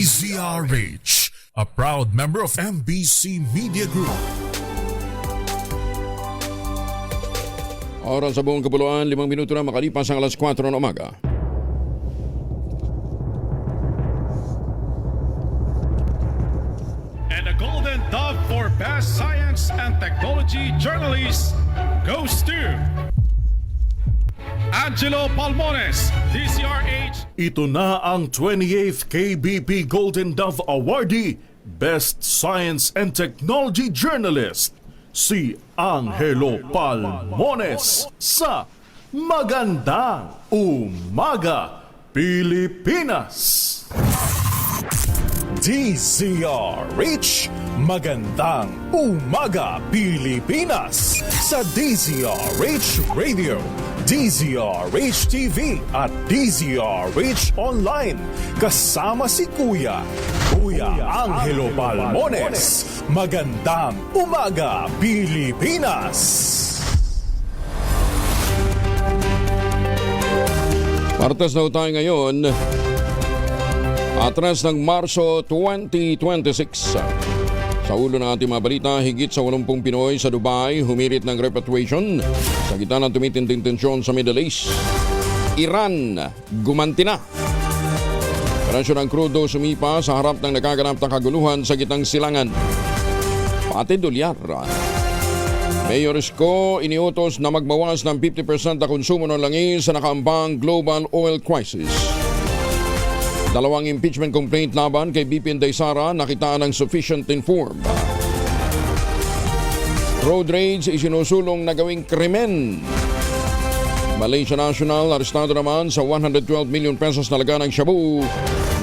DZRH, a proud member of MBC Media Group. Oras sa buong kapuluan, 5 minuto na makalipas ang alas 4 ng umaga. And the Golden Dove for Best Science and Technology Journalist goes to Angelo Palmones, DZRH. Ito na ang 28th KBP Golden Dove Awardee, Best Science and Technology Journalist, si Angelo Palmones sa Magandang Umaga, Pilipinas. DZRH, Magandang Umaga, Pilipinas sa DZRH Radio, DZRH TV at DZRH Online. Kasama si Kuya Angelo Palmones. Magandang Umaga, Pilipinas. Martes na tayo ngayon, atras ng Marso 2026. Sa ulo ng ating mga balita, higit sa 80 Pinoy sa Dubai humirit ng repatriation sa gitna ng tumitinding tensyon sa Middle East. Iran, gumanti na. Presyo ng krudo sumipa sa harap ng nakaganap na kaguluhan sa gitnang silangan. Pati dolyar. Mayor Isko iniutos na magbawas ng 50% na konsumo ng langis sa nakaambang global oil crisis. Dalawang impeachment complaint laban kay BP Inday Sara nakitaan ng sufficient inform. Road rage isinusulong na gawing krimen. Malaysia National arestado naman sa 112 million pesos na laga ng shabu.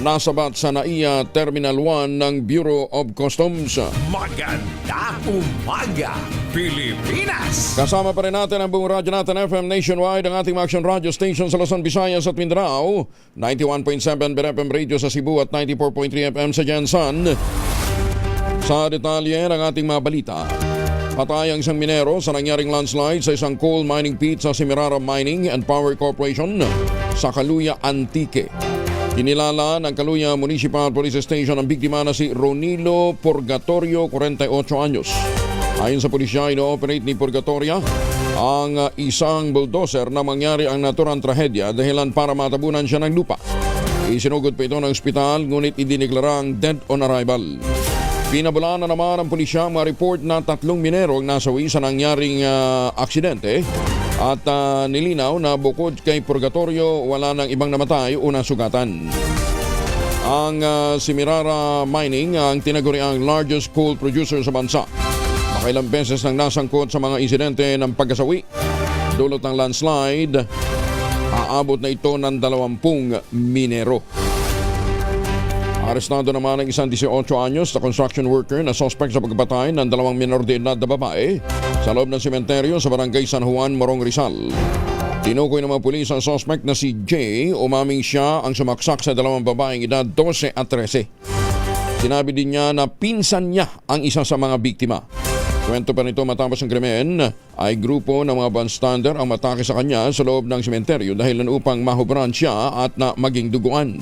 Nasabat sa NAIA Terminal 1 ng Bureau of Customs. Magandang Umaga, Pilipinas! Kasama pa rin natin ang buong radyo natin FM nationwide, ang ating action radio station sa Luzon, Visayas at Mindanao, 91.7 BFM Radio sa Cebu at 94.3 FM sa Jensan. Sa detalye ng ating mga balita, patay ang isang minero sa nangyaring landslide sa isang coal mining pit sa Semirara Mining and Power Corporation sa Caluya, Antique. Kinilala ng Caluya Municipal Police Station ang biktima na si Ronilo Purgatorio, 48 anyos. Ayon sa pulisya, ino-operate ni Purgatoria ang isang bulldozer na mangyari ang naturang trahedya dahilan para matabunan siya ng lupa. Isinugod pa ito ng ospital ngunit idineklarang dead on arrival. Pinabulaan na naman ang pulisya ang mga report na 3 minero ang nasawi sa nangyaring aksidente at nilinaw na bukod kay Purgatorio wala nang ibang namatay o nasugatan. Ang Semirara Mining ang tinaguriang largest coal producer sa bansa. Makailang beses nang nasangkot sa mga insidente ng pagkasawi. Dulot ng landslide, aabot na ito ng 20 minero. Arestado naman ang isang 18 anyos na construction worker na suspect sa pagpatay ng 2 minor de edad na babae sa loob ng sementeryo sa barangay San Juan, Morong, Rizal. Tinukoy ng mga pulis ang suspect na si Jay. Umaming siya ang sumaksak sa 2 babaeng edad 12 at 13. Sinabi din niya na pinsan niya ang isa sa mga biktima. Kwento pa nito, matapos ang krimen ay grupo ng mga bystander ang matake sa kanya sa loob ng sementeryo dahilan upang mahubran siya at na maging duguan.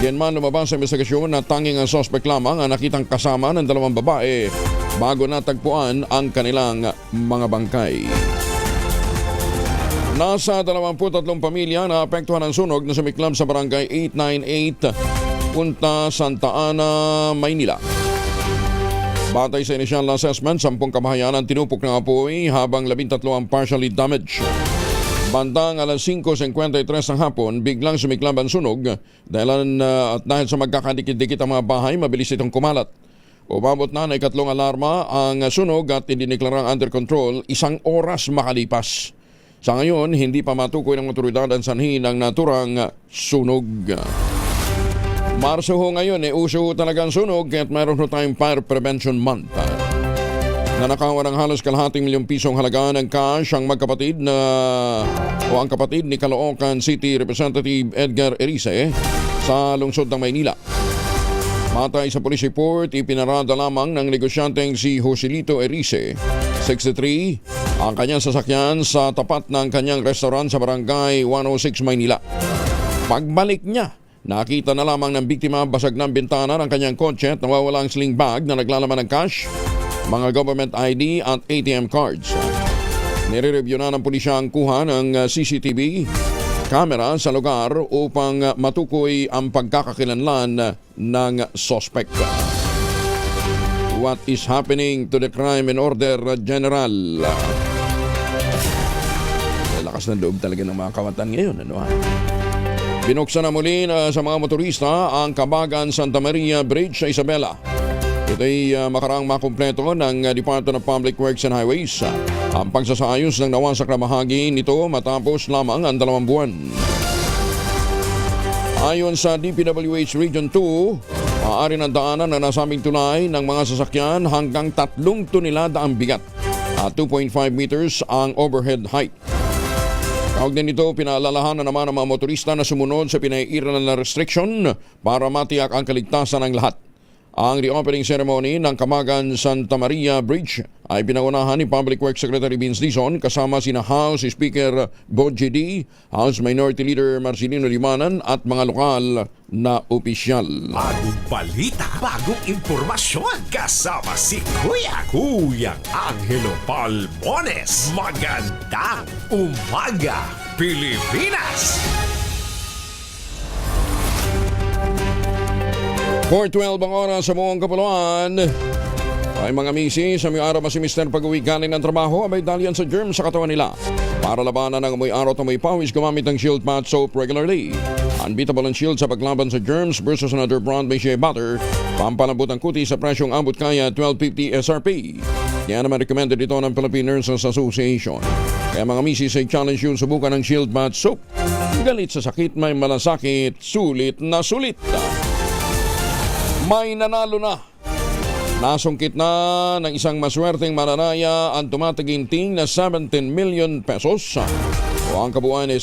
Yan man lumabas sa investigasyon na tanging ang suspect lamang ang nakitang kasama ng 2 babae bago natagpuan ang kanilang mga bangkay. Nasa 23 pamilya na apektuhan ng sunog na sumiklab sa barangay 898, Punta Santa Ana, Maynila. Batay sa initial assessment, 10 kabahayan ang tinupok ng apoy habang 13 ang partially damaged. Bandang alas 5:53 ng hapon, biglang sumiklab ang sunog dahil sa magkakadikit-dikit ang mga bahay, mabilis itong kumalat. Umabot na 3 alarma ang sunog at idineklarang under control 1 oras makalipas. Sa ngayon, hindi pa matukoy ng otoridad ang sanhi ng naturang sunog. Marso ho ngayon, uso talagang sunog kaya't mayroon ho tayong Fire Prevention Month. Nanakawan ng halos kalahating milyong pisong halaga ng cash ang magkapatid ang kapatid ni Caloocan City Representative Edgar Erice sa lungsod ng Maynila. Matay sa police report, ipinarada lamang ng negosyanteng si Joselito Erice, 63, ang kanyang sasakyan sa tapat ng kanyang restaurant sa barangay 106 Maynila. Pagbalik niya Nakita na lamang ng biktima basag ng bintana ng kanyang kotse at nawawala ang sling bag na naglalaman ng cash, mga government ID at ATM cards. Nire-review na ng pulisya ang kuha ng CCTV camera sa lugar upang matukoy ang pagkakakilanlan ng suspect. What is happening to the crime and order, General? Lakas ng loob talaga ng mga kawatan ngayon. Binuksan na muli sa mga motorista ang Kabagan Santa Maria Bridge sa Isabela. Ito'y makaraang makumpleto ng Department of Public Works and Highways. Ang pagsasayos ng nawasak na bahagi nito matapos lamang ang 2 buwan. Ayon sa DPWH Region 2, maaari ng daanan na nasabing tulay ng mga sasakyan hanggang 3 tonelada ang bigat at 2.5 meters ang overhead height. Kaugnay nito, pinaalalahanan naman ng mga motorista na sumunod sa pinaiiran na restriction para matiyak ang kaligtasan ng lahat. Ang reopening ceremony ng Kabagan Santa Maria Bridge ay pinangunahan ni Public Works Secretary Vince Dizon kasama sina House Speaker Bogie D, House Minority Leader Marcelino Limanan at mga lokal na opisyal. Bagong balita, bagong impormasyon. Kasama si Kuyang Angelo Palmones. Magandang umaga, Pilipinas! 4:12 ang oras sa buong kapuluan. Ay mga misi, sa may araw si Mr. pag-uwi galing ng trabaho, abay dalian sa germs sa katawan nila. Para labanan ng amoy araw at amoy pawis, gumamit ng Shield Bath Soap regularly. Unbeatable ang Shield sa paglaban sa germs versus another brand may shea butter. Pampalambot ang kuti sa presyong abot kaya 12.50 SRP. Kaya naman recommended ito ng Philippine Nurses Association. Kaya mga misi, say challenge yun subukan ng Shield Bath Soap. Galit sa sakit, may malasakit, sulit na sulit. May nanalo na. Nasungkit na ng isang maswerteng mananaya ang tumataginting na 17 million pesos. O ang kabuuan ay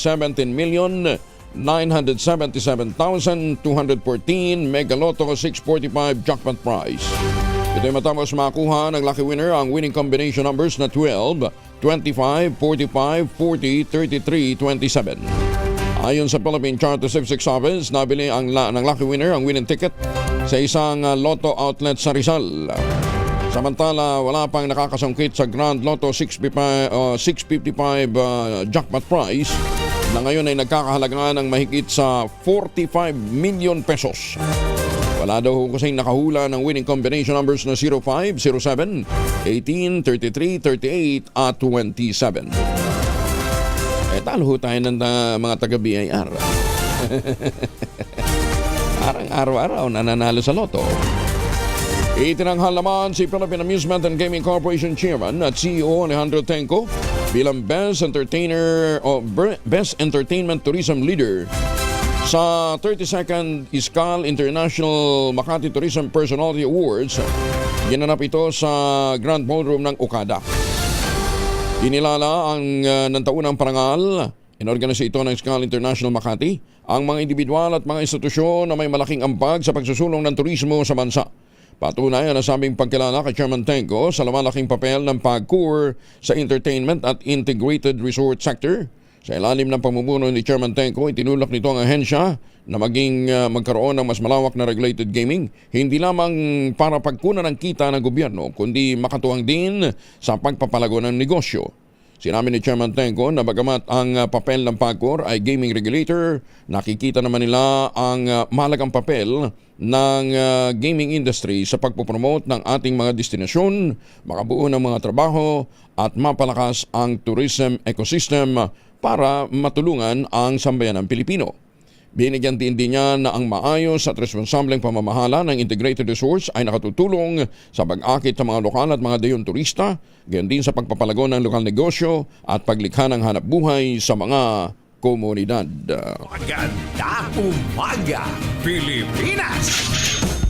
17,977,214 Mega Lotto 645 jackpot prize. Ito'y matapos makuha ng lucky winner ang winning combination numbers na 12, 25, 45, 40, 33, 27. Ayon sa Philippine Charter Statistics Office, nabili ng lucky winner ang winning ticket sa isang lotto outlet sa Rizal. Samantala, wala pang nakakasungkit sa Grand Lotto 655 jackpot prize na ngayon ay nagkakahalaga ng mahigit sa 45 million pesos. Wala daw kasing nakahula ng winning combination numbers na 05, 07, 18, 33, 38 at 27. Talo tayo ng mga taga-BIR. Parang araw-araw nananalo sa loto. Itinanghal naman si Philippine Amusement and Gaming Corporation Chairman at CEO Alejandro Tenco bilang Best Entertainment Tourism Leader sa 32nd Iskal International Makati Tourism Personality Awards. Ginanap ito sa Grand Ballroom ng Okada. Inilala ang nantaunang parangal, inorganisa ito ng Iskal International Makati, ang mga individual at mga institusyon na may malaking ambag sa pagsusulong ng turismo sa bansa. Patunay ang nasabing pagkilala kay Chairman Tenco sa lumalaking papel ng PAGCOR sa entertainment at integrated resort sector. Sa ilalim ng pamumuno ni Chairman Tenco, itinulak nito ang ahensya na magkaroon ng mas malawak na regulated gaming, hindi lamang para pagkunan ng kita ng gobyerno, kundi makatuwang din sa pagpapalago ng negosyo. Sinabi ni Chairman Tenco na bagamat ang papel ng PAGCOR ay gaming regulator, nakikita naman nila ang mahalagang papel ng gaming industry sa pagpopromote ng ating mga destinasyon, makabuo ng mga trabaho at mapalakas ang tourism ecosystem para matulungan ang sambayanang Pilipino. Binigyan din niya na ang maayos at responsableng pamamahala ng integrated resorts ay nakatutulong sa pag-akit sa mga lokal at mga dayong turista, gayon din sa pagpapalago ng lokal negosyo at paglikha ng hanap buhay sa mga komunidad. Magandang umaga, Pilipinas!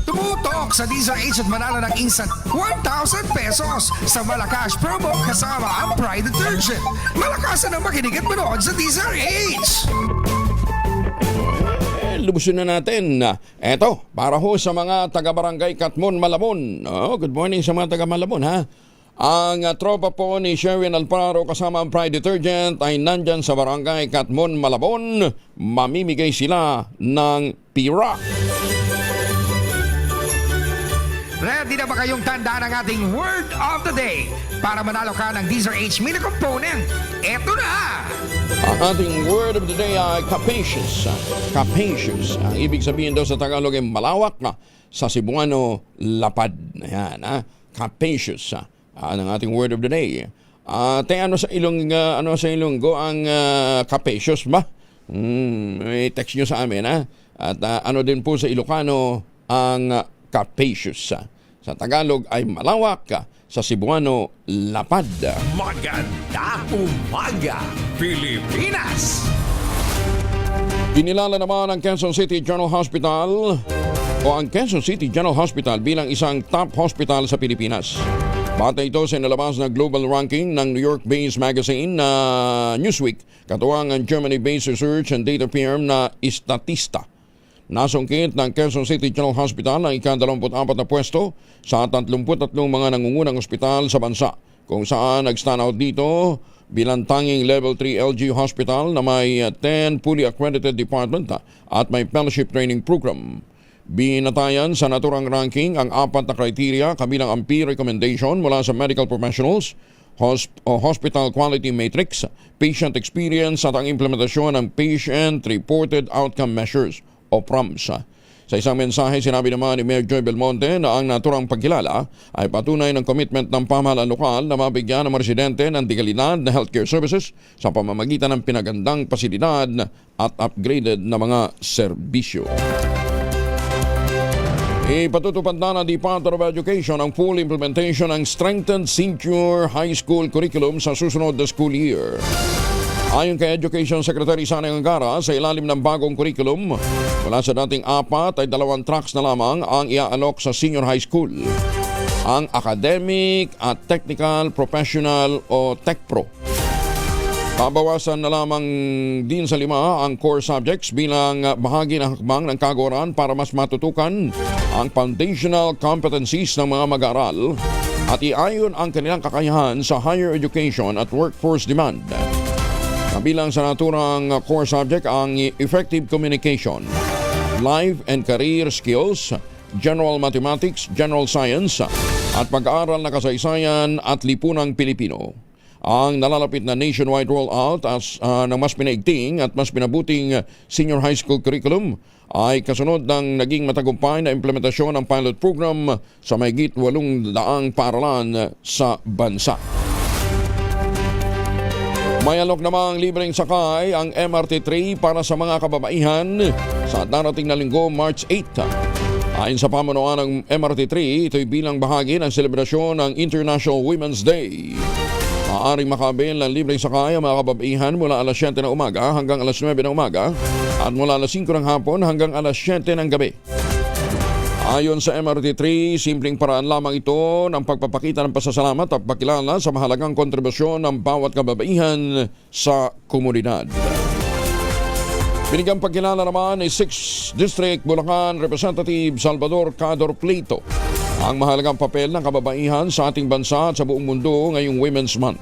Tumutok sa DZRH at manalo ng instant 1,000 pesos sa Malakas promo kasama ang Pride Detergent. Malakasan ang makinig at manood sa DZRH! Lubusin na natin. Eto, para ho sa mga taga-barangay Katmon, Malabon. Good morning sa mga taga-Malabon, ha? Ang tropa po ni Sherwin Alparo kasama ang Pride Detergent ay nandyan sa barangay Catmon, Malabon. Mamimigay sila ng pira. Ready na ba kayong tandaan ang ating word of the day para manalo ka ng DZRH mini component? Eto na! Ang ating word of the day ay capacious. Capacious. Ang ibig sabihin daw sa Tagalog ay malawak na. Sa Cebuano, lapad. Ayan, ha? Capacious. Ang ating word of the day. Ano sa Ilonggo ang capacious ba? May text nyo sa amin, ha? At ano din po sa Ilocano ang capacious. Sa Tagalog ay malawak. Sa Cebuano, lapad. Magandang umaga, Pilipinas! Kinilala naman ang Quezon City General Hospital o ang Quezon City General Hospital bilang isang top hospital sa Pilipinas. Batay ito sa nalabas na global ranking ng New York-based magazine na Newsweek, katuwang ang Germany-based research and data firm na Statista. Nasungkit ng Quezon City General Hospital ang ika-24 na pwesto sa 33 mga nangungunang ospital sa bansa, kung saan nag-stand out dito bilang tanging Level 3 LG Hospital na may 10 fully accredited department at may fellowship training program. Binatayan sa naturang ranking ang 4 na kriteria kabilang ang peer recommendation mula sa medical professionals, hospital quality matrix, patient experience at ang implementasyon ng patient reported outcome measures o PROMs. Sa isang mensahe, sinabi naman ni Mayor Joy Belmonte na ang naturang pagkilala ay patunay ng commitment ng pamahalaan lokal na mabigyan ng mga residente ng dekalidad na healthcare services sa pamamagitan ng pinagandang pasilidad at upgraded na mga serbisyo. Ipatutupad na ng Department of Education ang full implementation ng strengthened senior high school curriculum sa susunod na school year. Ayon kay Education Secretary Sani Angara, sa ilalim ng bagong curriculum, mula sa dating 4 ay 2 tracks na lamang ang iaalok sa senior high school. Ang academic at technical, professional o TechPro. Pabawasan na lamang din sa 5 ang core subjects bilang bahagi ng hakbang ng kagawaran para mas matutukan ang foundational competencies ng mga mag-aaral at iayon ang kanilang kakayahan sa higher education at workforce demand. Kabilang sa naturang core subject ang effective communication, life and career skills, general mathematics, general science at pag-aaral na kasaysayan at lipunang Pilipino. Ang nalalapit na nationwide rollout ng mas pinaigting at mas pinabuting senior high school curriculum ay kasunod ng naging matagumpay na implementasyon ng pilot program sa mahigit 800 paaralan sa bansa. May alok namang libreng sakay ang MRT3 para sa mga kababaihan sa darating na linggo, March 8. Ayon sa pamunuan ng MRT3, ito'y bilang bahagi ng selebrasyon ng International Women's Day. Maaaring makabil ng libreng sakay ang mga kababaihan mula alas 7 ng umaga hanggang alas 9 ng umaga at mula alas 5 ng hapon hanggang alas 7 ng gabi. Ayon sa MRT3, simpleng paraan lamang ito ng pagpapakita ng pasasalamat at pagkilala sa mahalagang kontribusyon ng bawat kababaihan sa komunidad. Binigyang pagkilala naman ni 6th District Bulacan Representative Salvador Cador Pleito ang mahalagang papel ng kababaihan sa ating bansa at sa buong mundo ngayong Women's Month.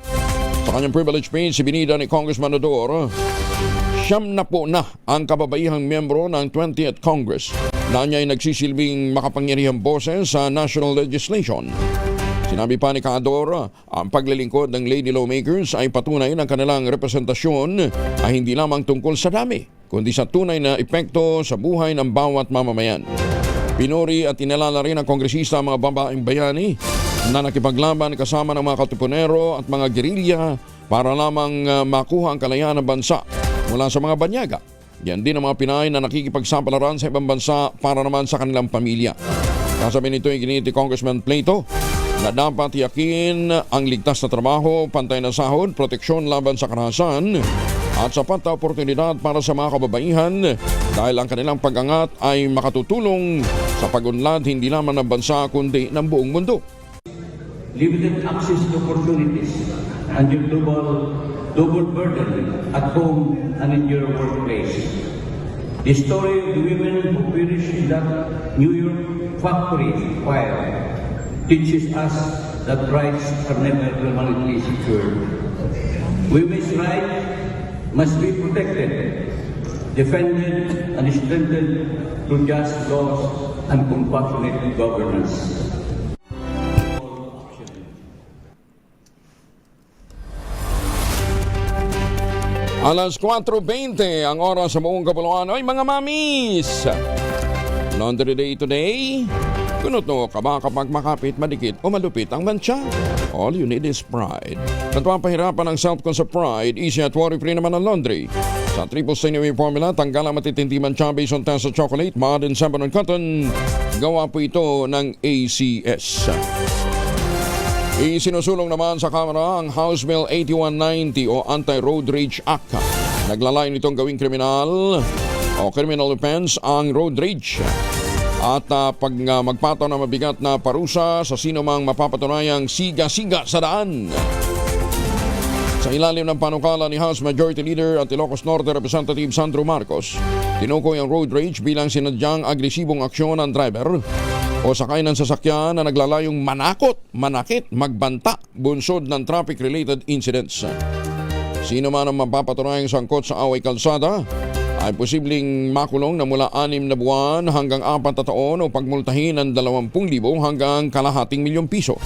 Sa kanyang privilege speech, ibinida ni Congressman Odor, 9 na ang kababaihang miyembro ng 20th Congress na niya ay nagsisilbing makapangyarihang boses sa national legislation. Sinabi pa ni Cador, ang paglilingkod ng lady lawmakers ay patunay ng kanilang representasyon ay hindi lamang tungkol sa dami, kundi sa tunay na epekto sa buhay ng bawat mamamayan. Pinuri at inalala rin ng kongresista ang mga babaeng bayani na nakipaglaban kasama ng mga katipunero at mga gerilya para lamang makuha ang kalayaan ng bansa mula sa mga banyaga. Yan din ang mga Pinay na nakikipagsapalaran sa ibang bansa para naman sa kanilang pamilya. Kasabi nito yung giniti Congressman Pleito na dapat tiyakin ang ligtas na trabaho, pantay na sahod, proteksyon laban sa karahasan at sapat na oportunidad para sa mga kababaihan dahil ang kanilang pag-angat ay makatutulong sa pag-unlad hindi lamang ng bansa kundi ng buong mundo. Limited access to opportunities and your double burden at home and in your workplace. The story of the women who perished in that New York factory fire teaches us that rights are never permanently secured. Women's rights must be protected, defended, and strengthened through just laws and compassionate governance. Alas 4:20 ang oras sa buong kapuluan. Ay mga mamis! Laundry Day today. Kunot no ka ba kapag makapit, madikit o malupit ang mancha? All you need is pride. Kanto ang pahirapan ng self-concept pride, easy at worry-free naman ang laundry. Sa triple stainaway formula, tanggal ang matitindi mancha based on test of chocolate, mud, and sabon and cotton. Gawa po ito ng ACS. Isinusulong naman sa Kamara ang House Bill 8190 o Anti-Road Rage Act. Naglalayon nitong gawing kriminal o criminal offense ang road rage. At pag magpataw na mabigat na parusa sa sino mang mapapatunayang siga-siga sa daan. Sa ilalim ng panukala ni House Majority Leader at Ilocos Norte Representative Sandro Marcos, tinukoy ang road rage bilang sinadyang agresibong aksyon ng driver o sakay ng sasakyan na naglalayong manakot, manakit, magbanta, bunsod ng traffic-related incidents. Sino man ang mapapatunayang sangkot sa away kalsada ay posibleng makulong na mula 6 na buwan hanggang 4 na taon o pagmultahin ng 20,000 hanggang kalahating milyong piso.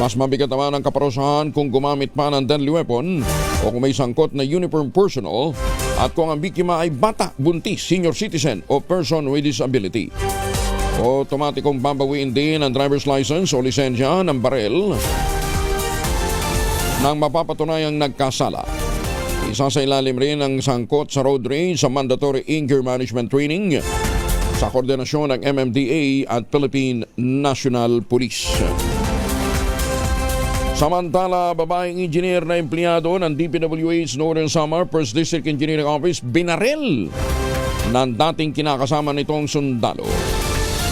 Mas mabigat naman ang kaparusahan kung gumamit pa ng deadly weapon o kung may sangkot na uniform personnel at kung ang biktima ay bata, buntis, senior citizen o person with disability. Otomatikong babawiin din ang driver's license o lisensya ng barel nang mapapatunayang nagkasala. Isa sa ilalim rin ang sangkot sa road rage sa mandatory anger management training sa koordinasyon ng MMDA at Philippine National Police. Samantala, babaeng engineer na empleyado ng DPWH Northern Samar First District Engineering Office binaril ng dating kinakasama nitong sundalo.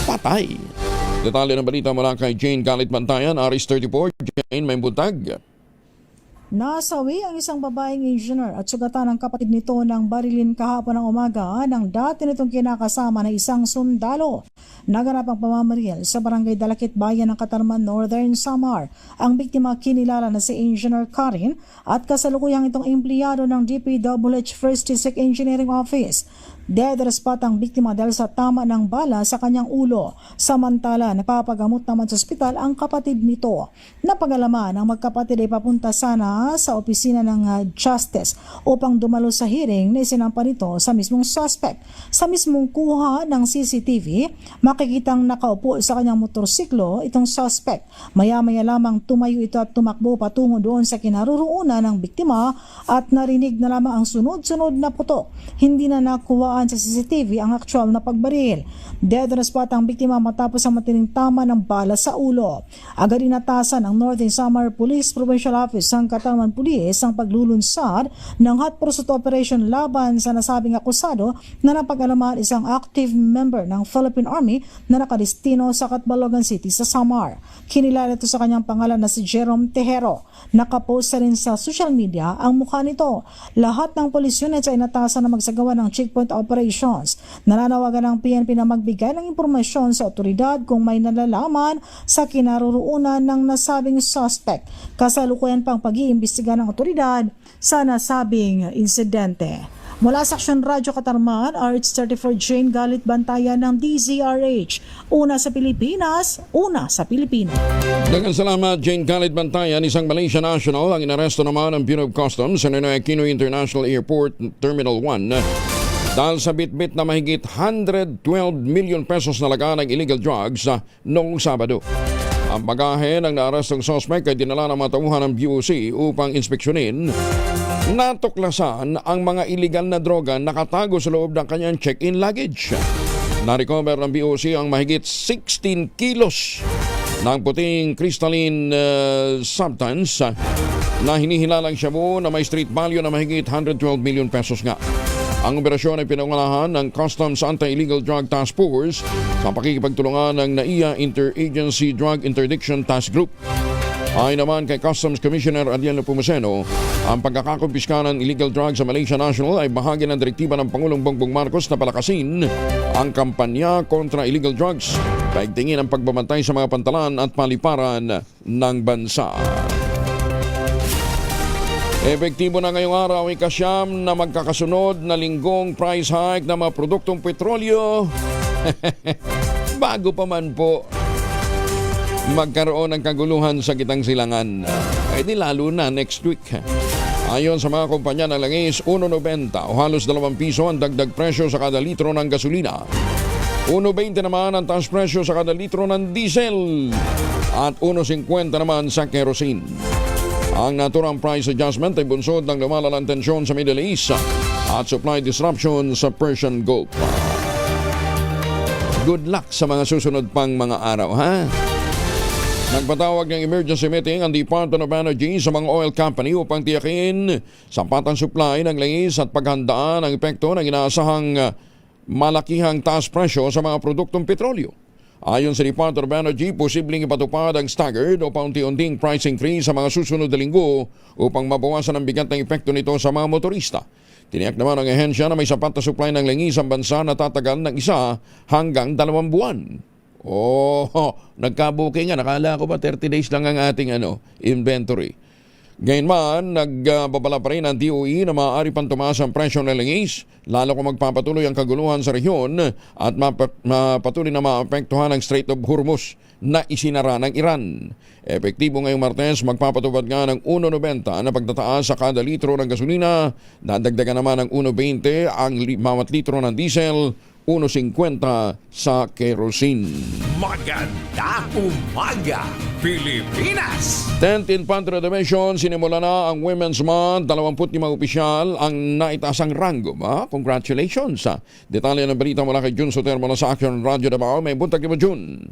Patay. Detalye ng balita mula kay Jane Galit Bantayan, Aris 34. Jane, may buntag. Nasawi ang isang babaeng engineer at sugatan ng kapatid nito ng barilin kahapon ng umaga ng dati nitong kinakasama na isang sundalo. Naganap ang pamamaril sa barangay Dalakit, Bayan ng Katarman, Northern Samar. Ang biktima kinilala na si Engineer Karin at kasalukuyang itong empleyado ng DPWH First District Engineering Office. Dead on spot ang biktima dahil sa tama ng bala sa kanyang ulo. Samantala, napapagamot naman sa ospital ang kapatid nito. Napagalaman ang magkapatid ay papunta sana sa opisina ng Justice upang dumalo sa hearing na isinampa nito sa mismong suspect. Sa mismong kuha ng CCTV, makikitang nakaupo sa kanyang motorsiklo itong suspect. Maya-maya lamang tumayo ito at tumakbo patungo doon sa kinaroroonan ng biktima at narinig na lamang ang sunod-sunod na putok. Hindi na nakuha sa CCTV ang actual na pagbaril. Dead on spot ang biktima matapos ang matining tama ng bala sa ulo. Agad inatasan ng Northern Samar Police Provincial Office ang Katarman Police ang paglulunsad ng hot pursuit operation laban sa nasabing akusado na napag-alaman isang active member ng Philippine Army na nakadestino sa Catbalogan City sa Samar. Kinilala ito sa kanyang pangalan na si Jerome Tejero. Nakapost rin sa social media ang mukha nito. Lahat ng police units ay inatasan na magsagawa ng checkpoint operations. Nananawagan ng PNP na magbigay ng impormasyon sa otoridad kung may nalalaman sa kinaroroonan ng nasabing suspect. Kasalukuyan pang pag-iimbestiga ng otoridad sa nasabing insidente. Mula sa Aksyon Radyo Katarman, RH34 Jane Galit Bantayan ng DZRH. Una sa Pilipinas, una sa Pilipino. Daghang salamat, Jane Galit Bantayan. Isang Malaysia national ang inaresto naman ng Bureau of Customs sa Ninoy Aquino International Airport Terminal 1 dahil sa bitbit na mahigit 112 million pesos na laga ng illegal drugs noong Sabado. Ang bagahe ng naarestong suspect ay dinala ng mga tauhan ng BOC upang inspeksyonin. Natuklasan ang mga illegal na droga nakatago sa loob ng kanyang check-in luggage. Na-recover ng BOC ang mahigit 16 kilos ng puting crystalline substance na hinihilalang shabu na may street value na mahigit 112 million pesos nga. Ang operasyon ay pinangalahan ng Customs Anti-Illegal Drug Task Force sa pakikipagtulungan ng NAIA Interagency Drug Interdiction Task Group. Ayon naman kay Customs Commissioner Adiel Pumaseno, ang pagkakakumpiska ng illegal drugs sa Malaysia National ay bahagi ng direktiba ng Pangulong Bongbong Marcos na palakasin ang kampanya kontra illegal drugs. paigtingin ang pagbabantay sa mga pantalan at paliparan ng bansa. Epektibo na ngayong araw ikasyam na magkakasunod na linggong price hike ng mga produktong petrolyo. Bago pa man po magkaroon ng kaguluhan sa gitang silangan. Di lalo na next week. Ayon sa mga kumpanya ng langis, 1.90 o halos 2 piso ang dagdag presyo sa kada litro ng gasolina. 1.20 naman ang taas presyo sa kada litro ng diesel at 1.50 naman sa kerosene. Ang naturang price adjustment ay bunsod ng lumalalang tensyon sa Middle East at supply disruption sa Persian Gulf. Good luck sa mga susunod pang mga araw, ha? Nagpatawag ng emergency meeting ang Department of Energy sa mga oil company upang tiyakin sapat ang supply ng langis at paghandaan ang epekto ng inaasahang malakihang taas presyo sa mga produktong petrolyo. Ayon sa Department of Energy, posibleng ipatupad ang staggered o paunti-unting price increase sa mga susunod na linggo upang mabawasan ang bigat ng epekto nito sa mga motorista. Tiniyak naman ng ehensya na may sapat na supply ng langis ang bansa na tatagal ng 1 hanggang 2 buwan. Nagkabuking nga. Nakala ko ba 30 days lang ang ating inventory. Gayunman, nagbabala pa rin ang DOE na maaari pang tumaas ang presyo ng langis, lalo kung magpapatuloy ang kaguluhan sa rehiyon at mapatuloy na maapektuhan ang Strait of Hormuz na isinara ng Iran. Epektibo ngayong Martes, magpapatupad nga ng 1.90 na pagtataas sa kada litro ng gasolina, dadagdagan naman ng 1.20 ang bawat litro ng diesel, 1.50 sa kerosene. Magandang umaga, Pilipinas! 10th Infantry Division, sinimula na ang Women's Month. 25 opisyal ang naitasang ranggo. Congratulations! Detalye ng balita mula kay Jun Soter mula sa Action Radio Davao. May buntag mo, Jun.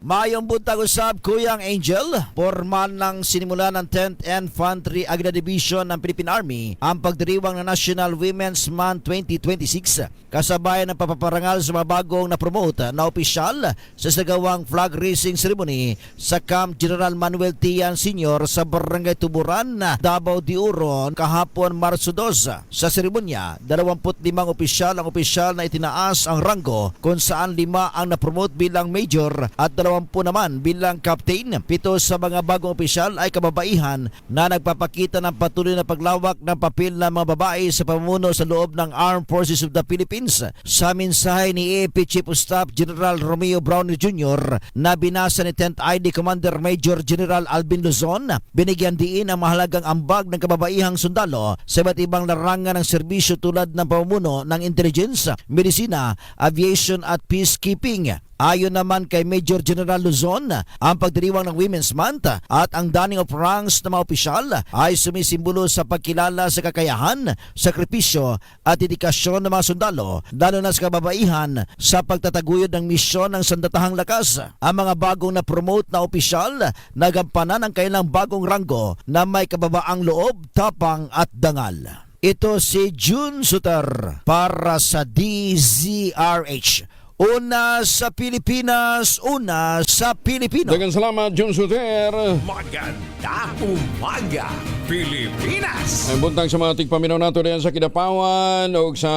Mayong buntag usab, Kuyang Angel. Formal ng sinimula ng 10th Infantry Aguila Division ng Philippine Army ang pagdiriwang ng National Women's Month 2026. Kasabay ng papaparangal sa mga bagong na-promote na opisyal sa sagawang flag raising ceremony sa Camp General Manuel Tian Sr. sa Barangay Tuburan, Davao de Oro kahapon Marso 2. Sa seremonya, 25 opisyal ang opisyal na itinaas ang ranggo kung saan 5 ang na-promote bilang major at 20 naman bilang captain. 7 sa mga bagong opisyal ay kababaihan na nagpapakita ng patuloy na paglawak ng papel ng mga babae sa pamumuno sa loob ng Armed Forces of the Philippines. Sa mensahe ni AP Chief of Staff General Romeo Browner Jr. na binasa ni 10th ID Commander Major General Alvin Luzon, binigyan diin ang mahalagang ambag ng kababaihang sundalo sa iba't ibang larangan ng serbisyo tulad ng pamumuno ng intelligence, medisina, aviation at peacekeeping. Ayon naman kay Major General Luzon, ang pagdiriwang ng Women's Month at ang daning of ranks ng mga opisyal ay sumisimbolo sa pagkilala sa kakayahan, sakripisyo at dedikasyon ng mga sundalo, lalo na sa kababaihan sa pagtataguyod ng misyon ng sandatahang lakas. Ang mga bagong na-promote na opisyal nagampanan ang kailang bagong ranggo na may kababaang loob, tapang at dangal. Ito si June Suter para sa DZRH. Una sa Pilipinas, una sa Pilipino. Dagang salamat, Jun Suter. Magandang umaga, Pilipinas! Ang buntang sa mga tigpaminaw nato diyan sa Kidapawan o sa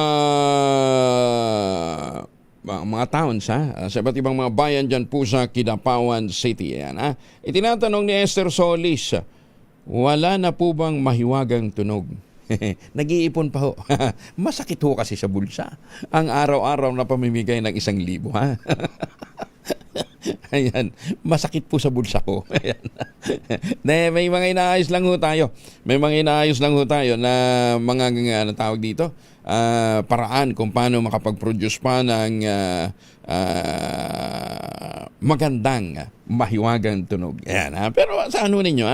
mga towns, sa iba't ibang mga bayan dyan po sa Kidapawan City. Yan, Itinatanong ni Esther Solis, wala na po bang mahiwagang tunog? Nag-iipon pa ho. Masakit ho kasi sa bulsa ang araw-araw na pamimigay ng 1,000, ha? Ayan, masakit po sa bulsa ko. Ayan. May mga inaayos lang ho tayo. May mga inaayos lang ho tayo na mga tawag dito, paraan kung paano makapag-produce pa ng magandang mahiwagang tunog. Ayan, ha? Pero sa ano ninyo,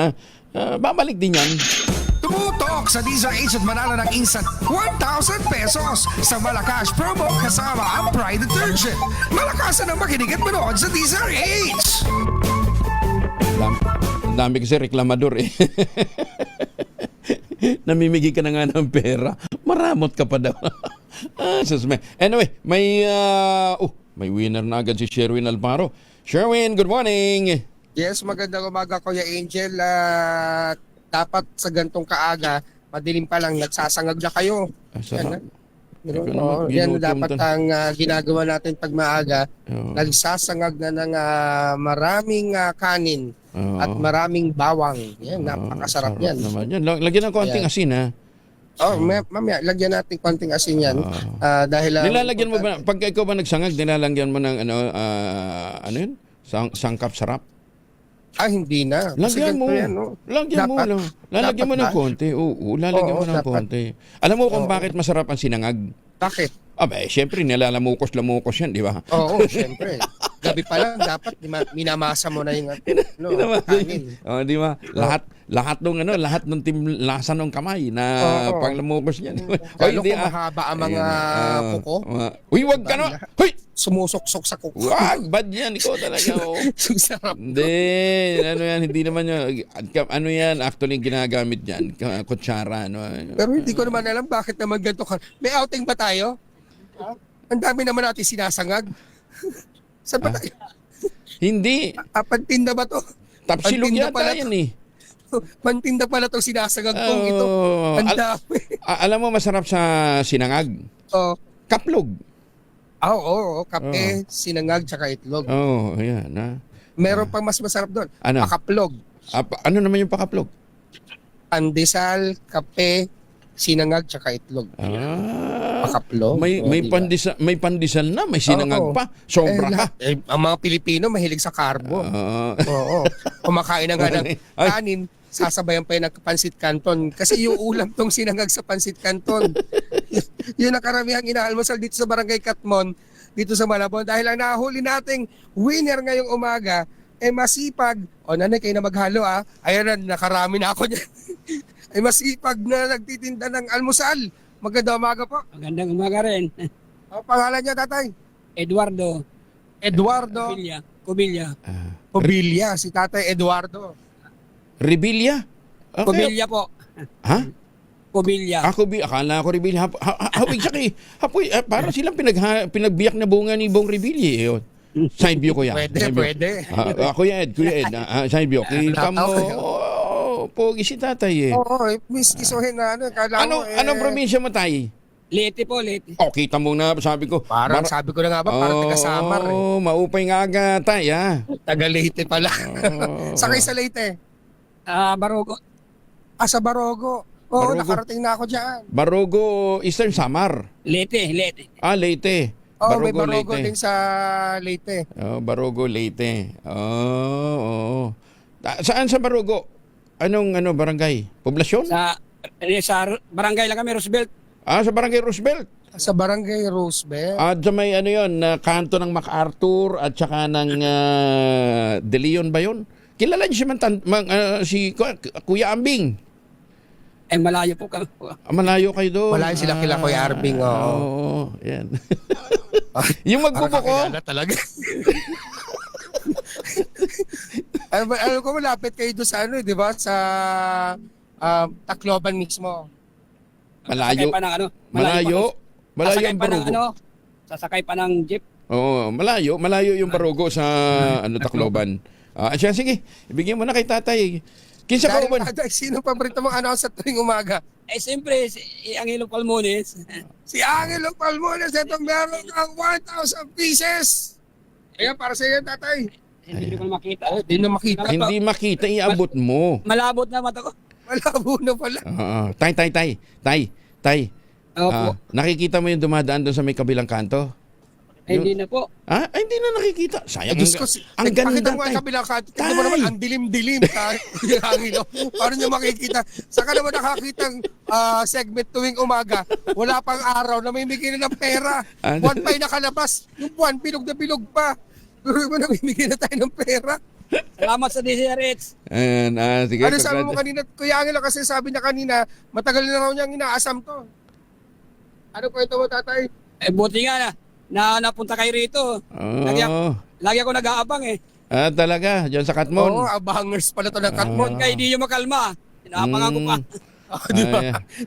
babalik din yan. Tumutok sa DZRH at manalo ng instant 1,000 pesos sa Malakas promo kasama ang Pride Detergent. Malakasan ang makinig at manood sa DZRH! Dami kasi reklamador eh. Namimigay ka na nga ng pera. Maramot ka pa daw. Anyway, may winner na agad si Sherwin Alparo. Sherwin, good morning! Yes, magandang umaga Kuya Angel. Dapat sa gantong kaaga, madilim pa lang, nagsasangag na kayo. Sarap. Oo, yan dapat ang ginagawa natin pag maaga. Nagsasangag na ng maraming kanin at maraming bawang. Yan, napakasarap yan. Naman yan. Lagyan ng konting asin, ha? Mamaya, lagyan natin konting asin yan. Dahil, Nilalagyan mo ba, pag ikaw ba nagsangag, nilalagyan mo ng ano yun? Sangkap sarap? hindi na. Kasi Lagyan mo. ganito yan, no? Lagyan mo Dapat- lang. Lalagyan mo ng dapat konti. Oo, lalagyan mo Oo, ng dapat. konti. Alam mo kung bakit masarap ang sinangag? Bakit? Siyempre, nilalamukos-lamukos yan, di ba? Oo, syempre. Gabi pa lang, dapat minamasa mo na yung kanin. Di ba? Lahat ng lasa ng kamay na Oo. panglamukos yan. Lalo kung mahaba ang mga kuko. Uy, wag ka na! Hoy! Sumusok-sok sa kuko. Wag! Bad yan. Ikaw talaga. Oh. Sarap. Hindi. Hindi naman yun. Ano yan? Actually, ginagamit yan. Kutsara. Pero hindi ko naman alam bakit naman ganito ka. May outing ba tayo? Ang dami naman natin sinasangag. Saan ba tayo? Hindi. Pantinda ba to? Tapsilog Pantinda yata pala yan to. eh. Pantinda pala itong sinasangag kong ito. Ang dami. Alam mo masarap sa sinangag? Oh. Kaplog. Oo. Kape, sinangag, tsaka itlog. Ayan. Meron pang mas masarap doon. Ano? Pakaplog. Ano naman yung pakaplog? Pandesal, kape, sinangag, tsaka itlog. Pakaplog. May pandesal na, may sinangag pa. Sobra ka. Ang mga Pilipino mahilig sa karbo. Oo. Kumakain na nga ng kanin, sasabayan pa yun ng pansit canton. Kasi yung ulam tong sinangag sa pansit canton. Yun ang karamihang inaalmusal dito sa Barangay Katmon, dito sa Malabon. Dahil ang nahuli nating winner ngayong umaga, masipag. Nanay, kayo na maghalo Ayan na, nakarami na ako niyan. Masipag na nagtitinda ng almusal. Magandang umaga po. Magandang umaga rin. Ang pangalan niya, tatay? Eduardo Cubilla. Cubilla, si tatay Eduardo. Rebilla? Okay. Cubilla po. Ha? Cubilla. Akala ko Rebilla. Hawig siya kay. Parang silang pinagbiyak na bunga ni Bong Rebilla eh. Yun. Side view ko yan. Pwede. Kuya Ed. Side view. Kita mo. Pogi si tatay eh. Oo, miskisuhin na Anong probinsya mo tayo? Leyte po, Leyte. Kita mo na, sabi ko. Parang sabi ko na nga ba, parang taga Samar maupay nga aga tay Taga Leyte pala. Sa kayo sa Leyte? Barogo. Sa Barogo. Oo, Barogo. nakarating na ako dyan. Barogo, Eastern Samar. Leyte. Leyte. May Barogo din sa Leyte. Barogo, Leyte. Saan sa Barogo? Anong barangay? Poblasyon? Sa barangay lang kami, Roosevelt. Sa barangay Roosevelt. Sa Barangay Roosevelt. At sa may kanto ng MacArthur at saka ng De Leon ba yun? Kilala niyo si Kuya Ambing. Malayo po kami. Malayo kayo doon. Malayo sila kila Kuya Arbing. Oo, yan. Yung magbubuko. Talaga. Alam ko malapit kayo doon sa di ba? Sa Tacloban mismo. Malayo. Malayo ang Barogo. Sasakay pa ng jeep. Oo, malayo yung Barogo sa Tacloban. Sige, ibigyan mo na kay tatay. Kinsa pa uban? Sino paborito mong announcer tuwing umaga? Siyempre, si Angelo Palmones. Si Angelo Palmones, ito meron kang 1,000 pieces. Ayan, para sa iyo, tatay. Hindi ko makita. Hindi makita, iabot mo. Malabot na mata ko. Malabo na pala. Tay. Opo. Nakikita mo yung dumadaan doon sa may kabilang kanto? Hindi na po. Hindi na nakikita. Sayang. Ang ganda, tay. mo ang kabilang kanto. Tignan mo naman, ang dilim-dilim. Paano nyo makikita? Saan ka naman nakakitang segment tuwing umaga? Wala pang araw na may bigyan na ng pera. Buwan pa'y nakalabas. Yung buwan, bilog na bilog pa. Pero mo namimigay na tayo ng pera. Salamat sa DCRH. Sige. Ano sabi mo kanina? Kuya Angelo, kasi sabi niya kanina, matagal na raw niyang inaasam to. Ano kwento mo, tatay? Buti nga na napunta kayo rito. Lagi ako nag-aabang eh. Talaga? Diyan sa Katmon? Oo, abangers pala to ng Katmon. Kaya hindi nyo makalma. Inaabangan ko pa. Di ba?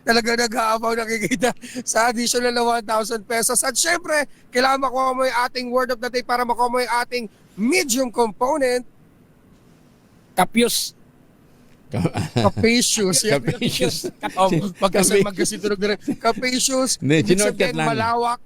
Talaga nag-aabaw nakikita sa additional na 1,000 pesos. At syempre, kailangan makuha mo yung ating word of the day para makuha mo yung ating medium component. Kapyos. Capacious. Yan. Capacious. Oh, magkasitunog na rin. Capacious. Hindi, Ibig sinortcut sabihin, lang. malawak.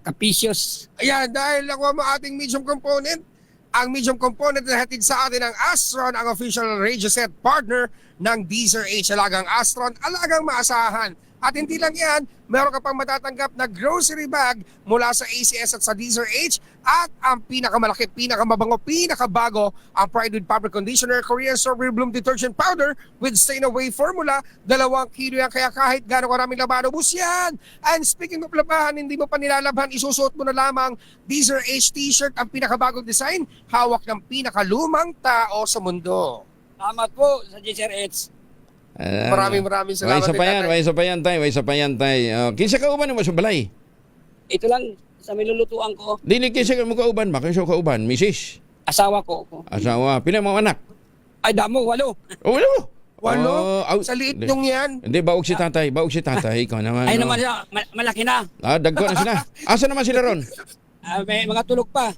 Capitious. Ayan, dahil nakuha mo ating medium component. Ang medium component na hatid sa atin ng Astron, ang official radio set partner ng Deezer H. Alagang Astron, alagang maasahan. At hindi lang yan, meron ka pang matatanggap na grocery bag mula sa ACS at sa Deezer H. At ang pinakamalaki, pinakamabango, pinakabago, ang Pride with Fabric Conditioner, Korean Strawberry Bloom Detergent Powder with Stain Away Formula. 2 kilo yan, kaya kahit gano'ng karaming laban, ubus yan. And speaking of labahan, hindi mo pa nilalabhan, isusuot mo na lamang Deezer H t-shirt, ang pinakabagong design, hawak ng pinakalumang tao sa mundo. Salamat po sa GCRH. Maraming salamat. Way sa payan tay. Kinsa ka uban mo sa balay? Ito lang sa milulutuan ko. Dili kinsa ka mo kauban ba? Kinsa ka uban? Misis? Asawa ko. Asawa. Pila mo anak? Ay, damo, 8. Oh, walo. Sa liit nung yan. Hindi, baog si tatay. Ikaw naman. Ay no? naman siya, malaki na. Dagko na sila. Asa naman sila ron? May mga tulog pa.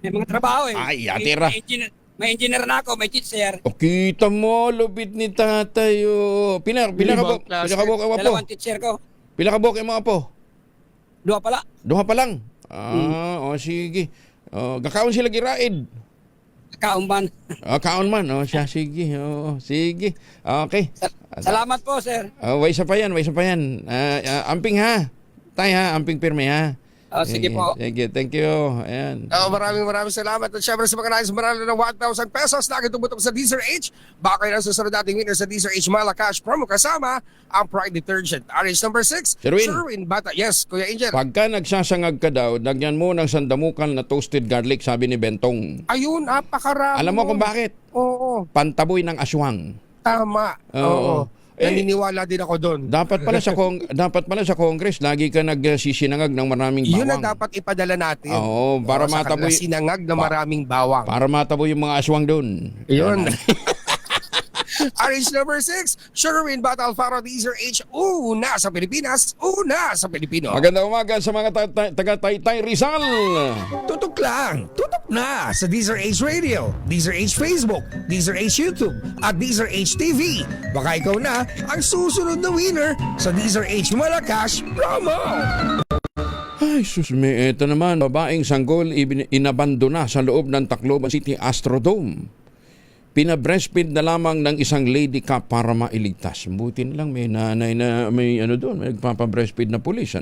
May mga trabaho eh. Ay, atira. May engineer na ako, may teacher. O, kita mo, lupit ni tatay. Pila ka bok ang apo? 2 teacher ko. Pila ka bok ang mga apo? 2 pala. 2 pa lang. Sige. Gakaon sila giraid. Kaumban. Kaon man. Sige. Sige. Okay. Salamat po, sir. Way sa payan. Amping ha. Tay ha, amping pirme ha. Sige po. Sige, thank you. Ayan. Maraming salamat. At syempre sa mga nais manalo ng 1,000 pesos na tumutok sa Deezer H. Baka kayo ang susunod nating winner sa Deezer H Malacash promo kasama ang Pride Detergent. RH number 6, Sherwin Bata. Yes, Kuya Angel. Pagka nagsasangag ka daw, lagyan mo ng sandamukan na toasted garlic, sabi ni Bentong. Ayun, napakarami. Alam mo kung bakit? Oo. Pantaboy ng aswang. Tama. Oo. Naniniwala din ako doon. Dapat pala sa Congress lagi ka nagsisinangag ng maraming bawang. Yun ang dapat ipadala natin. Oo, para mataboy sinangag na maraming bawang. Para mataboy yung mga aswang doon. Yun. RH number 6, Sherwin Bata Alfaro Deezer H. Una sa Pilipinas, una sa Pilipino. Magandang umaga sa mga taga-Taytay Rizal. Tutok lang, tutok na sa Deezer H Radio, Deezer H Facebook, Deezer H YouTube, at Deezer H TV. Baka ikaw na ang susunod na winner sa Deezer H Malacash promo. Ay, susme, ito naman. Babaeng sanggol inabandona sa loob ng Tacloban City Astrodome. Pina-breastfeed na lamang ng isang lady cop para mailigtas. Buti na lang may nanay na may doon, may nagpapa-breastfeed na pulis.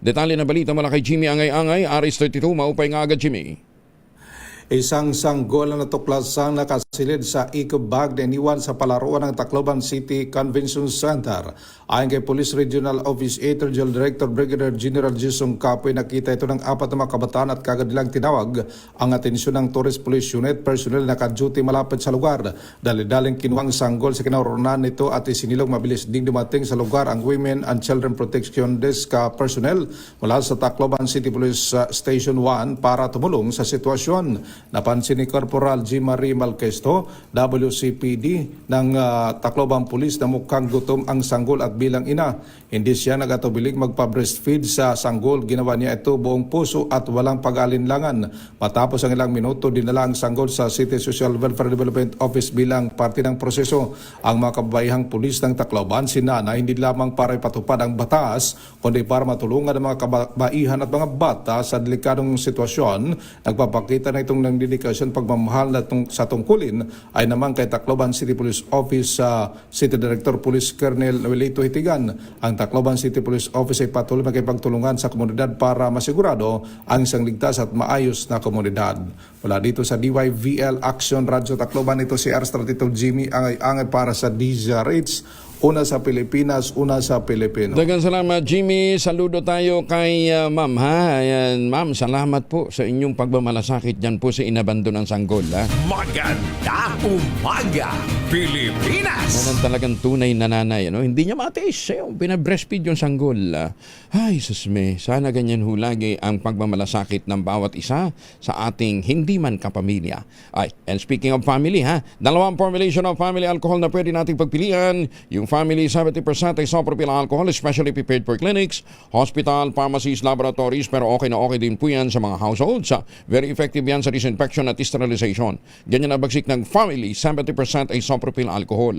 Detalye na balita mula kay Jimmy Angay-Angay, Aris 32, maupay nga agad Jimmy. Isang sanggol na natuklasang nakasilid sa eco bag na iniwan sa palaruan ng Tacloban City Convention Center. Ayon kay Police Regional Office 8 Regional Director Brigadier General Jason Capoy, nakita ito ng 4 na mga kabataan at kagad nilang tinawag ang atensyon ng Tourist Police Unit personnel na naka-duty malapit sa lugar. Dali-daling kinuha ang sanggol sa kinaroroonan nito at isinilong mabilis ding dumating sa lugar ang Women and Children Protection Desk personnel mula sa Tacloban City Police Station 1 para tumulong sa sitwasyon. Napansin ni Corporal G. Marie Malquesto, WCPD ng Tacloban Police na mukhang gutom ang sanggol at bilang ina. Hindi siya nagatubiling magpa-breastfeed sa sanggol. Ginawa niya ito buong puso at walang pag-alinlangan. Matapos ang ilang minuto, dinala ang sanggol sa City Social Welfare Development Office bilang parte ng proseso. Ang mga kababayang pulis ng Tacloban, sinana, hindi lamang para ipatupad ang batas, kundi para matulungan ang mga kababaihan at mga bata sa delikadong sitwasyon. Nagpapakita na itong ng dedikasyon pagmamahal na sa tungkulin ay naman kay Tacloban City Police Office City Director Police Colonel Noelito Hitigan. Ang Tacloban City Police Office ay patuloy makipagtulungan sa komunidad para masigurado ang isang ligtas at maayos na komunidad. Mula dito sa DYVL Action Radio Tacloban, ito si R32 Jimmy Angay para sa DZRH. Una sa Pilipinas, una sa Pilipino. Dagang salamat, Jimmy. Saludo tayo kay ma'am, ha? Ayan, ma'am, salamat po sa inyong pagmamalasakit dyan po sa inabandon ng sanggol, ha? Magandang umaga, Pilipinas! Yan ang talagang tunay na nanay, Hindi niya matiis, pinabreastfeed yung sanggol. Ay, susme, sana ganyan hulagi ang pagmamalasakit ng bawat isa sa ating hindi man kapamilya. Ay, and speaking of family, ha? 2 formulation of family alcohol na pwede nating pagpilian, yung family, 70% isopropyl alcohol, especially prepared for clinics, hospital, pharmacies, laboratories, pero okay na okay din po yan sa mga households. Very effective yan sa disinfection at sterilization. Ganyan na bagsik ng family, 70% isopropyl alcohol.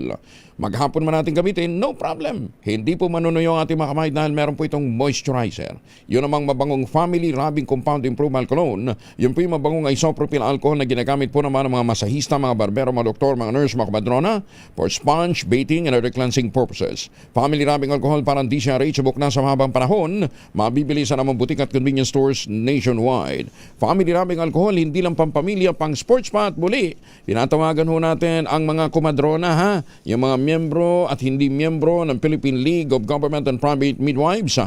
Maghapon man natin gamitin, no problem. Hindi po manunuyo ang ating mga kamay dahil meron po itong moisturizer. Yun namang mabangong family rubbing compound improvement cologne. Yun po yung mabangong isopropyl alcohol na ginagamit po naman ng mga masahista, mga barbero, mga doktor, mga nurse, mga kamadrona for sponge, bathing, and other cleansing purposes. Family rubbing alcohol parang DCRH subok na sa mahabang panahon. Mabibili sa namang butik at convenience stores nationwide. Family rubbing alcohol, hindi lang pampamilya, pang sports pa at muli. Tinatawagan ho natin ang mga kumadrona, ha? Yung mga miyembro at hindi miyembro ng Philippine League of Government and Private Midwives.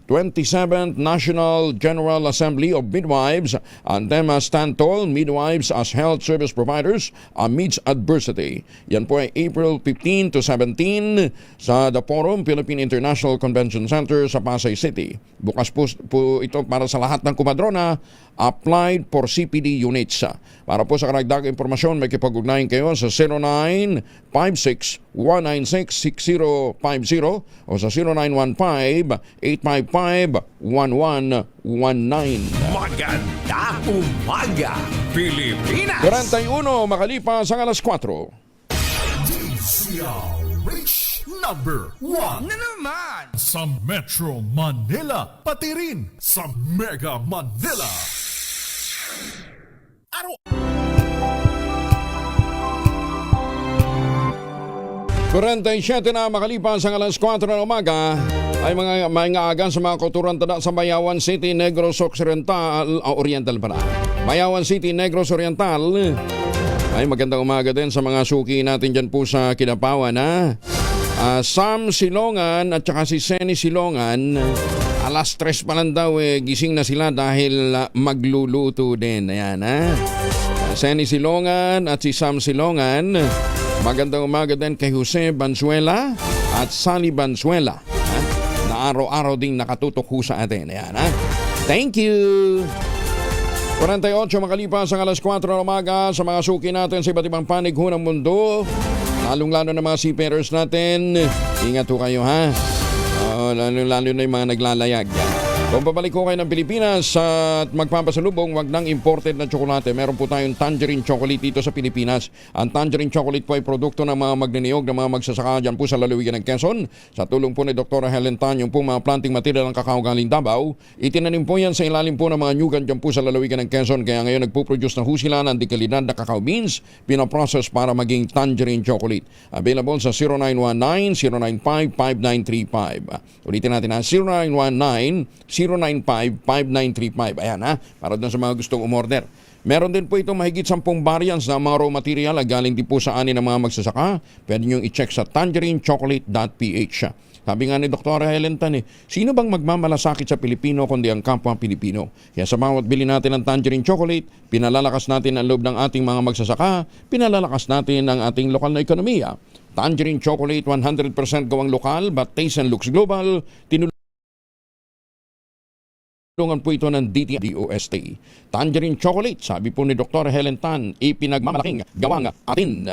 27th National General Assembly of Midwives, ang tema Stand Tall, Midwives as Health Service Providers Amidst Adversity. Yan po ay April 15 to 17 sa The Forum Philippine International Convention Center sa Pasay City. Bukas po ito para sa lahat ng kumadrona, applied for CPD units. Para po sa karagdagang impormasyon, may kipag-ugnayan kayo sa 0956-196-6050 o sa 0915-855-1119. Maganda umaga, Pilipinas! 41 makalipas ang alas 4. DCRH number 1 Na naman! sa Metro Manila, pati rin sa Mega Manila. 47 na makalipas ang alas 4 ng umaga ay mga agan sa mga kulturan tada sa Mayawan City, Negros Oriental pala. Mayawan City, Negros Oriental. Ay magandang umaga din sa mga suki natin dyan po sa Kinapawan, ha? Sam Silongan at saka si Seni Silongan, alas 3 pa lang daw gising na sila dahil magluluto din. Ayan, ha? Seni Silongan at si Sam Silongan. Magandang umaga din kay Jose Banzuela at Sally Banzuela, ha? Na araw-araw ding nakatutok ho sa atin. Ayan, ha? Thank you! 48 makalipas ang alas 4 ng umaga sa mga suki natin sa iba't ibang panig ho ng mundo. Lalong-lalo na mga seafarers natin. Ingat ho kayo, ha? Lalo-lalo na yung mga naglalayag. Kung pabalik ko kayo ng Pilipinas at magpapasalubong, wag nang imported na tsokolate. Meron po tayong tangerine chocolate dito sa Pilipinas. Ang tangerine chocolate po ay produkto ng mga magniniyog ng mga magsasaka dyan po sa lalawigan ng Quezon. Sa tulong po ni Dr. Helen Tan, yung po mga planting material ng kakao galing Davao. Itinanim po yan sa ilalim po ng mga nyugan dyan po sa lalawigan ng Quezon. Kaya ngayon nagpo-produce na ho sila ng dekalidad na kakao beans, pinaprocess para maging tangerine chocolate. Available sa 0919-095-5935. Ulitin natin na 0919-095-5935. Ayan, ha, para doon sa mga gustong umorder. Meron din po itong mahigit 10 variants na mga raw material galing din po sa ani ng mga magsasaka. Pwede nyo i-check sa tangerinechocolate.ph. Sabi nga ni Dr. Helen Tan, sino bang magmamalasakit sa Pilipino kundi ang kapwa Pilipino? Kaya sa bawat bili natin ng tangerine chocolate, pinalalakas natin ang loob ng ating mga magsasaka, pinalalakas natin ang ating lokal na ekonomiya. Tangerine chocolate, 100% gawang lokal but taste and looks global. Tulungan po ito ng DOST. Tangerine chocolate, sabi po ni Dr. Helen Tan, ipinagmamalaking gawang atin.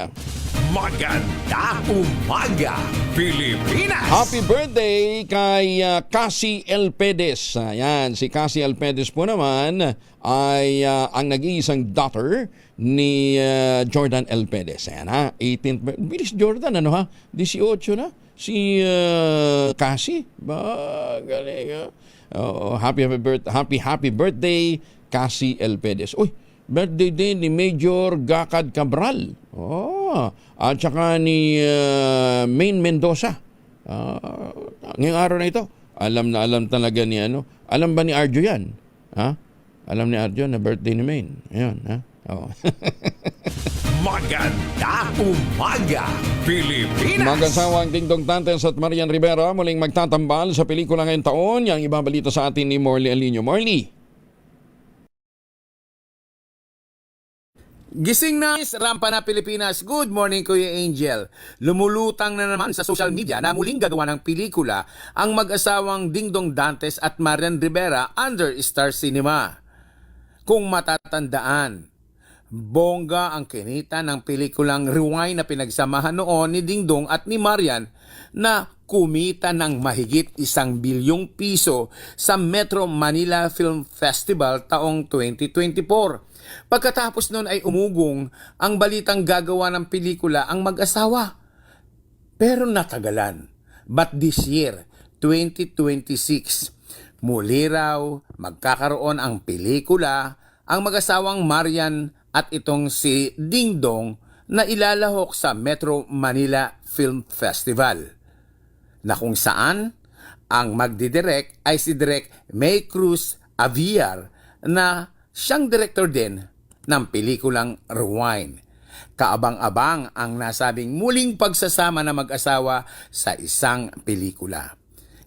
Maganda umaga, Pilipinas! Happy birthday kay Cassie Elpedes. Ayan, si Cassie Elpedes po naman ay ang nag-iisang daughter ni Jordan Elpedes. Ayan, ha? 18th, bilis Jordan, ano ha? 18 na? Si Cassie? Ba, galing, ha? Oh, happy birthday, Cassie Elpedes. Uy, birthday din ni Major Gacad Cabral. Oh, at saka ni Maine Mendoza. Ngayong araw na ito, alam talaga ni ano. Alam ba ni Arjo yan? Ha? Alam ni Arjo na birthday ni Maine. Ayun, ha? Oh. Maganda umaga, Pilipinas! Mag-asawang Dingdong Dantes at Marian Rivera muling magtatambal sa pelikula ngayong taon. Yang ibabalita sa atin ni Morley Alinio. Morley! Gising na, rampa na Pilipinas. Good morning, Kuya Angel. Lumulutang na naman sa social media na muling gagawa ng pelikula ang mag-asawang Dingdong Dantes at Marian Rivera under Star Cinema. Kung matatandaan, bongga ang kinita ng pelikulang Rewind na pinagsamahan noon ni Dingdong at ni Marian na kumita ng mahigit 1 bilyong piso sa Metro Manila Film Festival taong 2024. Pagkatapos noon ay umugong ang balitang gagawa ng pelikula ang mag-asawa. Pero natagalan. But this year, 2026, muli raw magkakaroon ang pelikula ang mag-asawang Marian at itong si Dingdong na ilalahok sa Metro Manila Film Festival, na kung saan ang magdidirect ay si Direk May Cruz Aviar na siyang director din ng pelikulang Rewind. Kaabang-abang ang nasabing muling pagsasama na mag-asawa sa isang pelikula.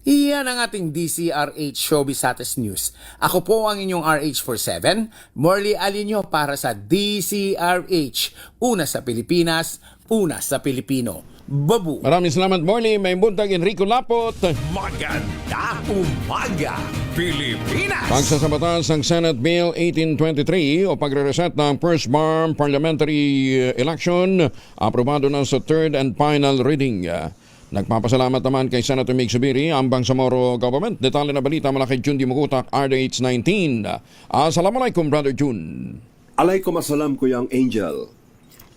Iyan ang ating DCRH Showbiz Status News. Ako po ang inyong RH47, Morley Alinio para sa DCRH. Una sa Pilipinas, una sa Pilipino. Babu! Maraming salamat, Morley. May buntag Enrico Lapot. Maganda umaga, Pilipinas! Pagsasabatas ng Senate Bill 1823 o pagre-reset ng First Bar Parliamentary Election, aprobado na sa third and final reading. Nagpapasalamat naman kay Senator Mig Zubiri ang Bangsamoro Government. Detalye na balita mula kay Jun Dimukutak, RH19. Assalamualaikum, Brother Jun. Alaikum assalam, Kuyang Angel.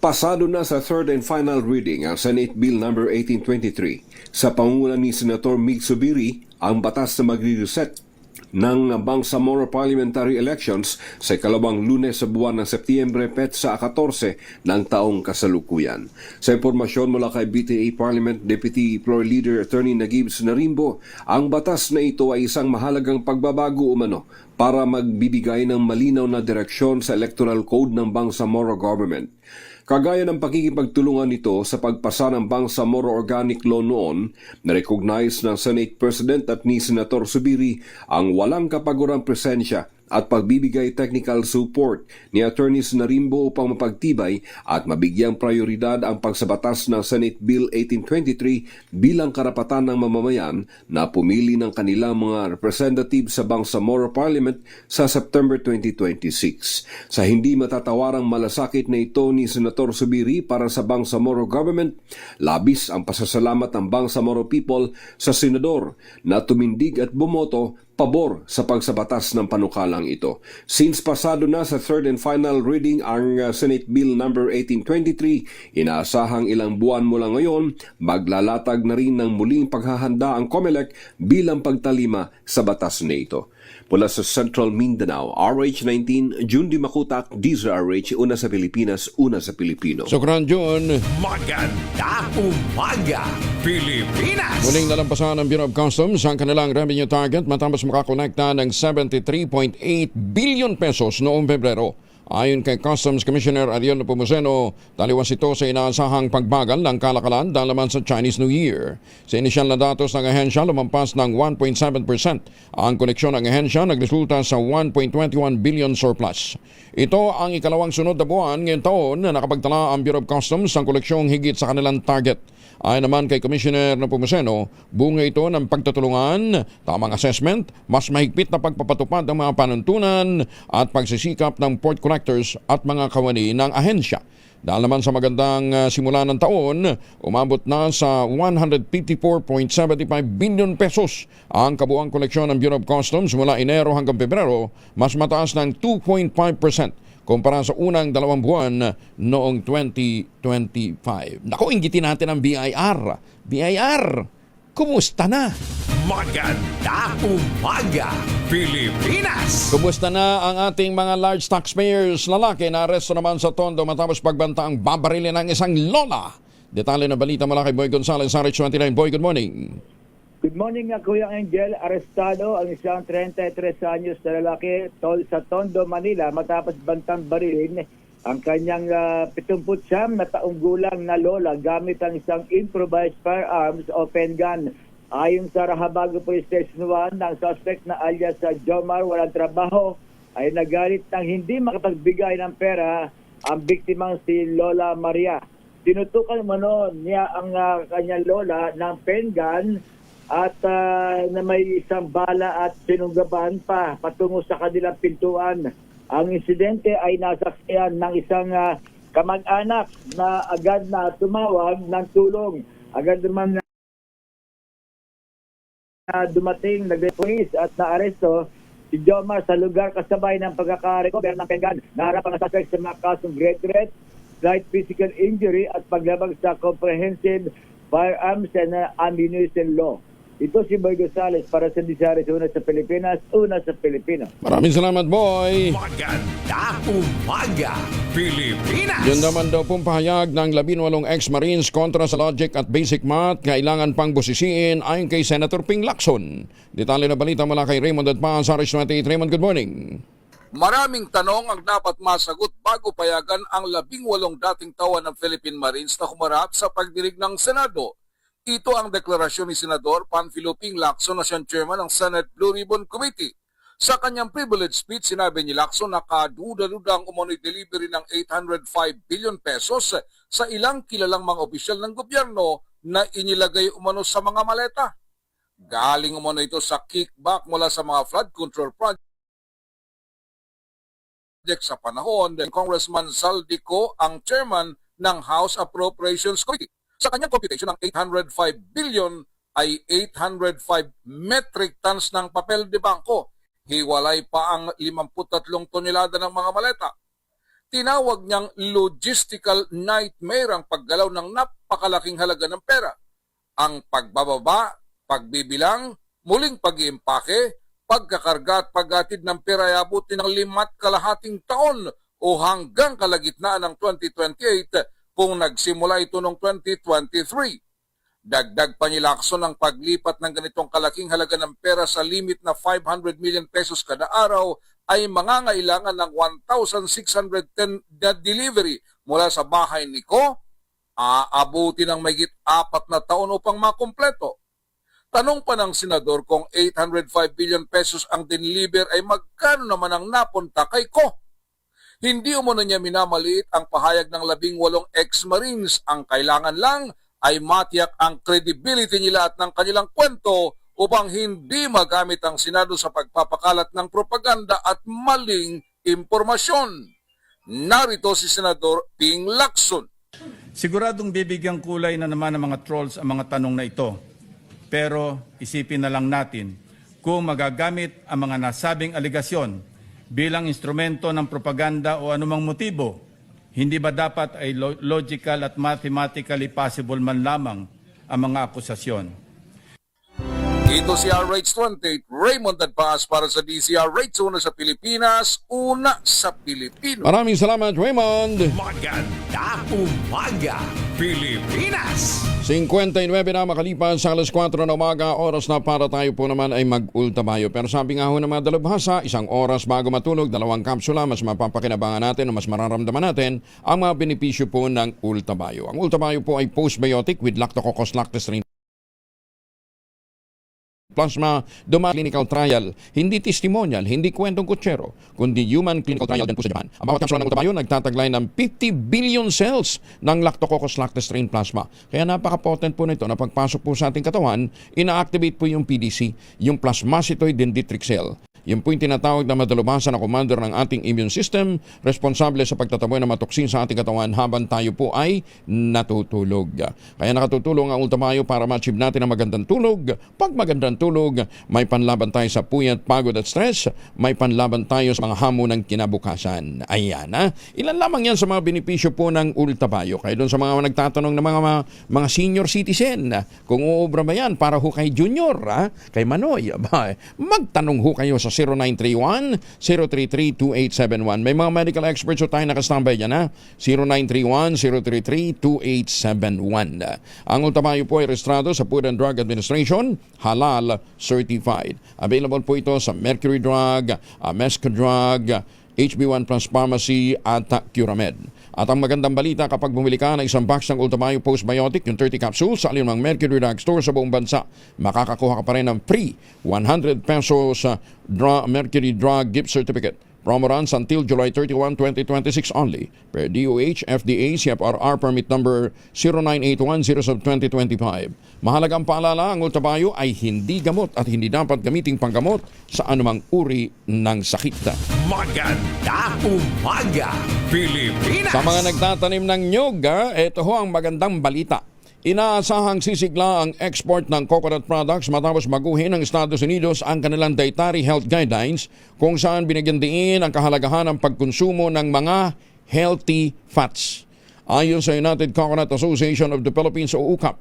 Pasado na sa third and final reading ang Senate Bill No. 1823 sa pangunguna ni Senator Mig Zubiri ang batas na magre-reset ng Bangsamoro Parliamentary Elections sa ikalawang Lunes sa buwan ng Setyembre petsa 14 ng taong kasalukuyan. Sa impormasyon mula kay BTA Parliament Deputy Floor Leader Attorney Nagib Narimbo, ang batas na ito ay isang mahalagang pagbabago umano para magbibigay ng malinaw na direksyon sa electoral code ng Bangsamoro Government. Kagaya ng pakikipagtulungan nito sa pagpasa ng Bangsamoro Organic Law noon, na-recognize ng Senate President at ni Senator Zubiri ang walang kapagurang presensya at pagbibigay technical support ni Attorney Narimbo upang mapagtibay at mabigyang prioridad ang pagsabatas ng Senate Bill 1823 bilang karapatan ng mamamayan na pumili ng kanilang mga representative sa Bangsamoro Parliament sa September 2026. Sa hindi matatawarang malasakit na ito ni Senator Zubiri para sa Bangsamoro Government, labis ang pasasalamat ng Bangsamoro people sa Senador na tumindig at bumoto pabor sa pagsabatas ng panukalang ito. Since pasado na sa third and final reading ang Senate Bill No. 1823, inaasahang ilang buwan mula ngayon, maglalatag na rin ng muling paghahanda ang COMELEC bilang pagtalima sa batas na ito. Mula sa Central Mindanao, RH19, Jun Dimakutak, DZRH, una sa Pilipinas, una sa Pilipino. Sukran, Jun. Maganda umaga, Pilipinas! Muling nalampasan ng Bureau of Customs ang kanilang revenue target matapos makakonekta ng 73.8 billion pesos noong Pebrero. Ayon kay Customs Commissioner Ariel Nepomuceno, taliwas ito sa inaasahang pagbagal ng kalakalan dahil naman sa Chinese New Year. Sa inisyal na datos ng ahensya, lumampas ng 1.7%. Ang koneksyon ng ahensya nagresulta sa 1.21 billion surplus. Ito ang ikalawang sunod na buwan ngayong taon na nakapagtala ang Bureau of Customs ang koleksyon higit sa kanilang target. Ayon naman kay Commissioner Nepomuceno, bunga ito ng pagtutulungan, tamang assessment, mas mahigpit na pagpapatupad ng mga panuntunan at pagsisikap ng port collectors at mga kawani ng ahensya. Dahil naman sa magandang simula ng taon, umabot na sa 154.75 billion pesos ang kabuang koleksyon ng Bureau of Customs mula Enero hanggang Pebrero, mas mataas ng 2.5% kumpara sa unang 2 buwan noong 2025. Naku, inggitin natin ang BIR. BIR, kumusta na? Maganda umaga, Pilipinas! Kumusta na ang ating mga large taxpayers lalaki na aresto naman sa Tondo matapos pagbanta ang babarilin ng isang lola? Detalye na balita mula kay Boy Gonzales, RH29. Boy, good morning. Good morning, Kuya Angel. Arestado ang isang 33 anyos na lalaki sa Tondo, Manila matapos bantang barilin ang kanyang 79 na taong gulang na lola gamit ang isang improvised firearms o pen gun. Ayon sa Rahabago Police Station 1, ang suspect na alias Jomar walang trabaho ay nagalit nang hindi makapagbigay ng pera ang biktimang si Lola Maria. Tinutukan niya ang kanyang lola ng pen gun at na may isang bala at sinunggaban pa patungo sa kanilang pintuan. Ang insidente ay nasaksiyan ng isang kamag-anak na agad na tumawag ng tulong. Agad naman na dumating, nag-police at naaresto si Jomar sa lugar kasabay ng pagkaka-recover ng penggan. Naharap ang suspect sa mga kasong great threat, slight physical injury at paglabag sa comprehensive firearms and ammunition law. Ito si Boy Gonzales para sa Disares, una sa Pilipinas, una sa Pilipinas. Maraming salamat, Boy. Maganda umaga, Pilipinas! Yun naman daw pong pahayag ng 18 ex-Marines kontra sa logic at basic math, kailangan pang busisiin ayon kay Senator Ping Lacson. Detalye na balita mula kay Raymond at Paz, RH28. Raymond, good morning. Maraming tanong ang dapat masagot bago payagan ang 18 dating tauhan ng Philippine Marines na humarap sa pagdinig ng Senado. Ito ang deklarasyon ni Senador Panfilo Ping Lacson na siyang chairman ng Senate Blue Ribbon Committee. Sa kanyang privilege speech, sinabi ni Lacson na kaduda-duda ang umano'y delivery ng 805 billion pesos sa ilang kilalang mga opisyal ng gobyerno na inilagay umano sa mga maleta. Galing umano ito sa kickback mula sa mga flood control project sa panahon ng Congressman Saldico, ang chairman ng House Appropriations Committee. Sa kanyang computation, ang 805 billion ay 805 metric tons ng papel de bangko. Hiwalay pa ang 53 tonelada ng mga maleta. Tinawag niyang logistical nightmare ang paggalaw ng napakalaking halaga ng pera. Ang pagbababa, pagbibilang, muling pag-iimpake, pagkakarga at paghatid ng pera ay abutin ng 5.5 taon o hanggang kalagitnaan ng 2028 kung nagsimula ito noong 2023. Dagdag pa ni Lacson ang paglipat ng ganitong kalaking halaga ng pera sa limit na 500 million pesos kada araw ay mangangailangan ng 1,610 na delivery mula sa bahay ni Ko. Aabuti ng mahigit 4 na taon upang makumpleto. Tanong pa ng senador kung 805 billion pesos ang diniliver ay magkano naman ang napunta kay Ko. Hindi umano niya minamaliit ang pahayag ng 18 ex-Marines. Ang kailangan lang ay matiyak ang credibility nila at ng kanilang kwento upang hindi magamit ang Senado sa pagpapakalat ng propaganda at maling impormasyon. Narito si Senador Ping Lacson. Siguradong bibigyang kulay na naman ng mga trolls ang mga tanong na ito. Pero isipin na lang natin kung magagamit ang mga nasabing aligasyon bilang instrumento ng propaganda o anumang motibo, hindi ba dapat ay logical at mathematically possible man lamang ang mga akusasyon? Ito si RH28, Raymond Adpaz para sa DCRH, una sa Pilipinas, una sa Pilipino. Maraming salamat, Raymond. Maganda umaga, Pilipinas! 59 na makalipas sa alas 4 na umaga, oras na para tayo po naman ay mag-ultabayo. Pero sabi nga ho ng mga dalubhasa, 1 oras bago matulog, 2 kapsula, mas mapapakinabangan natin o mas mararamdaman natin ang mga benepisyo po ng ultabayo. Ang ultabayo po ay postbiotic with lactococcus lactose plasma Duma clinical trial, hindi testimonial, hindi kwentong kutsero, kundi human clinical trial din po sa Japan. Ang bawat kapsula ng ultabayo nagtataglay ng 50 billion cells ng lactococcus lactose strain plasma. Kaya napaka-potent po nito na pagpasok po sa ating katawan, ina-activate po yung PDC, yung plasmacytoid dendritic cell. Yan po yung tinatawag na madalubhasa na commander ng ating immune system, responsable sa pagtataboy ng mga toksin sa ating katawan habang tayo po ay natutulog. Kaya nakatutulong ang ultabayo para ma-achieve natin ang magandang tulog. Pag magandang tulog, may panlaban tayo sa puyat, pagod at stress, may panlaban tayo sa mga hamon ng kinabukasan. Ayan, ha? Ilan lamang yan sa mga benepisyo po ng ultabayo. Kaya doon sa mga nagtatanong ng mga senior citizen, kung uubra ba yan para ho kay junior, ha? Kay Manoy, magtanong ho kayo sa 0931-033-2871. May mga medical experts o tayo nakastambay dyan, ha? 0931-033-2871. Ang ultabayo po ay registrado sa Food and Drug Administration, halal certified. Available po ito sa Mercury Drug, Mesca Drug, HB1 Plus Pharmacy at Curamed. At ang magandang balita, kapag bumili ka ng isang box ng Ultabayo Postbiotic, yung 30 capsules sa alinmang Mercury Drug Store sa buong bansa, makakakuha ka pa rin ng free 100 pesos Mercury Drug Gift Certificate Promo runs until July 31, 2026 only. Per DOH, FDA, CFRR permit number 0981-0/2025. Mahalagang paalala, ang ultrabayo ay hindi gamot at hindi dapat gamiting panggamot sa anumang uri ng sakit. Maganda umaga, Pilipinas! Sa mga nagtatanim ng nyog, ito ho ang magandang balita. Inaasahang sisigla ang export ng coconut products matapos baguhin ng Estados Unidos ang kanilang dietary health guidelines kung saan binigyan diin ang kahalagahan ng pagkonsumo ng mga healthy fats. Ayon sa United Coconut Association of the Philippines o UCAP,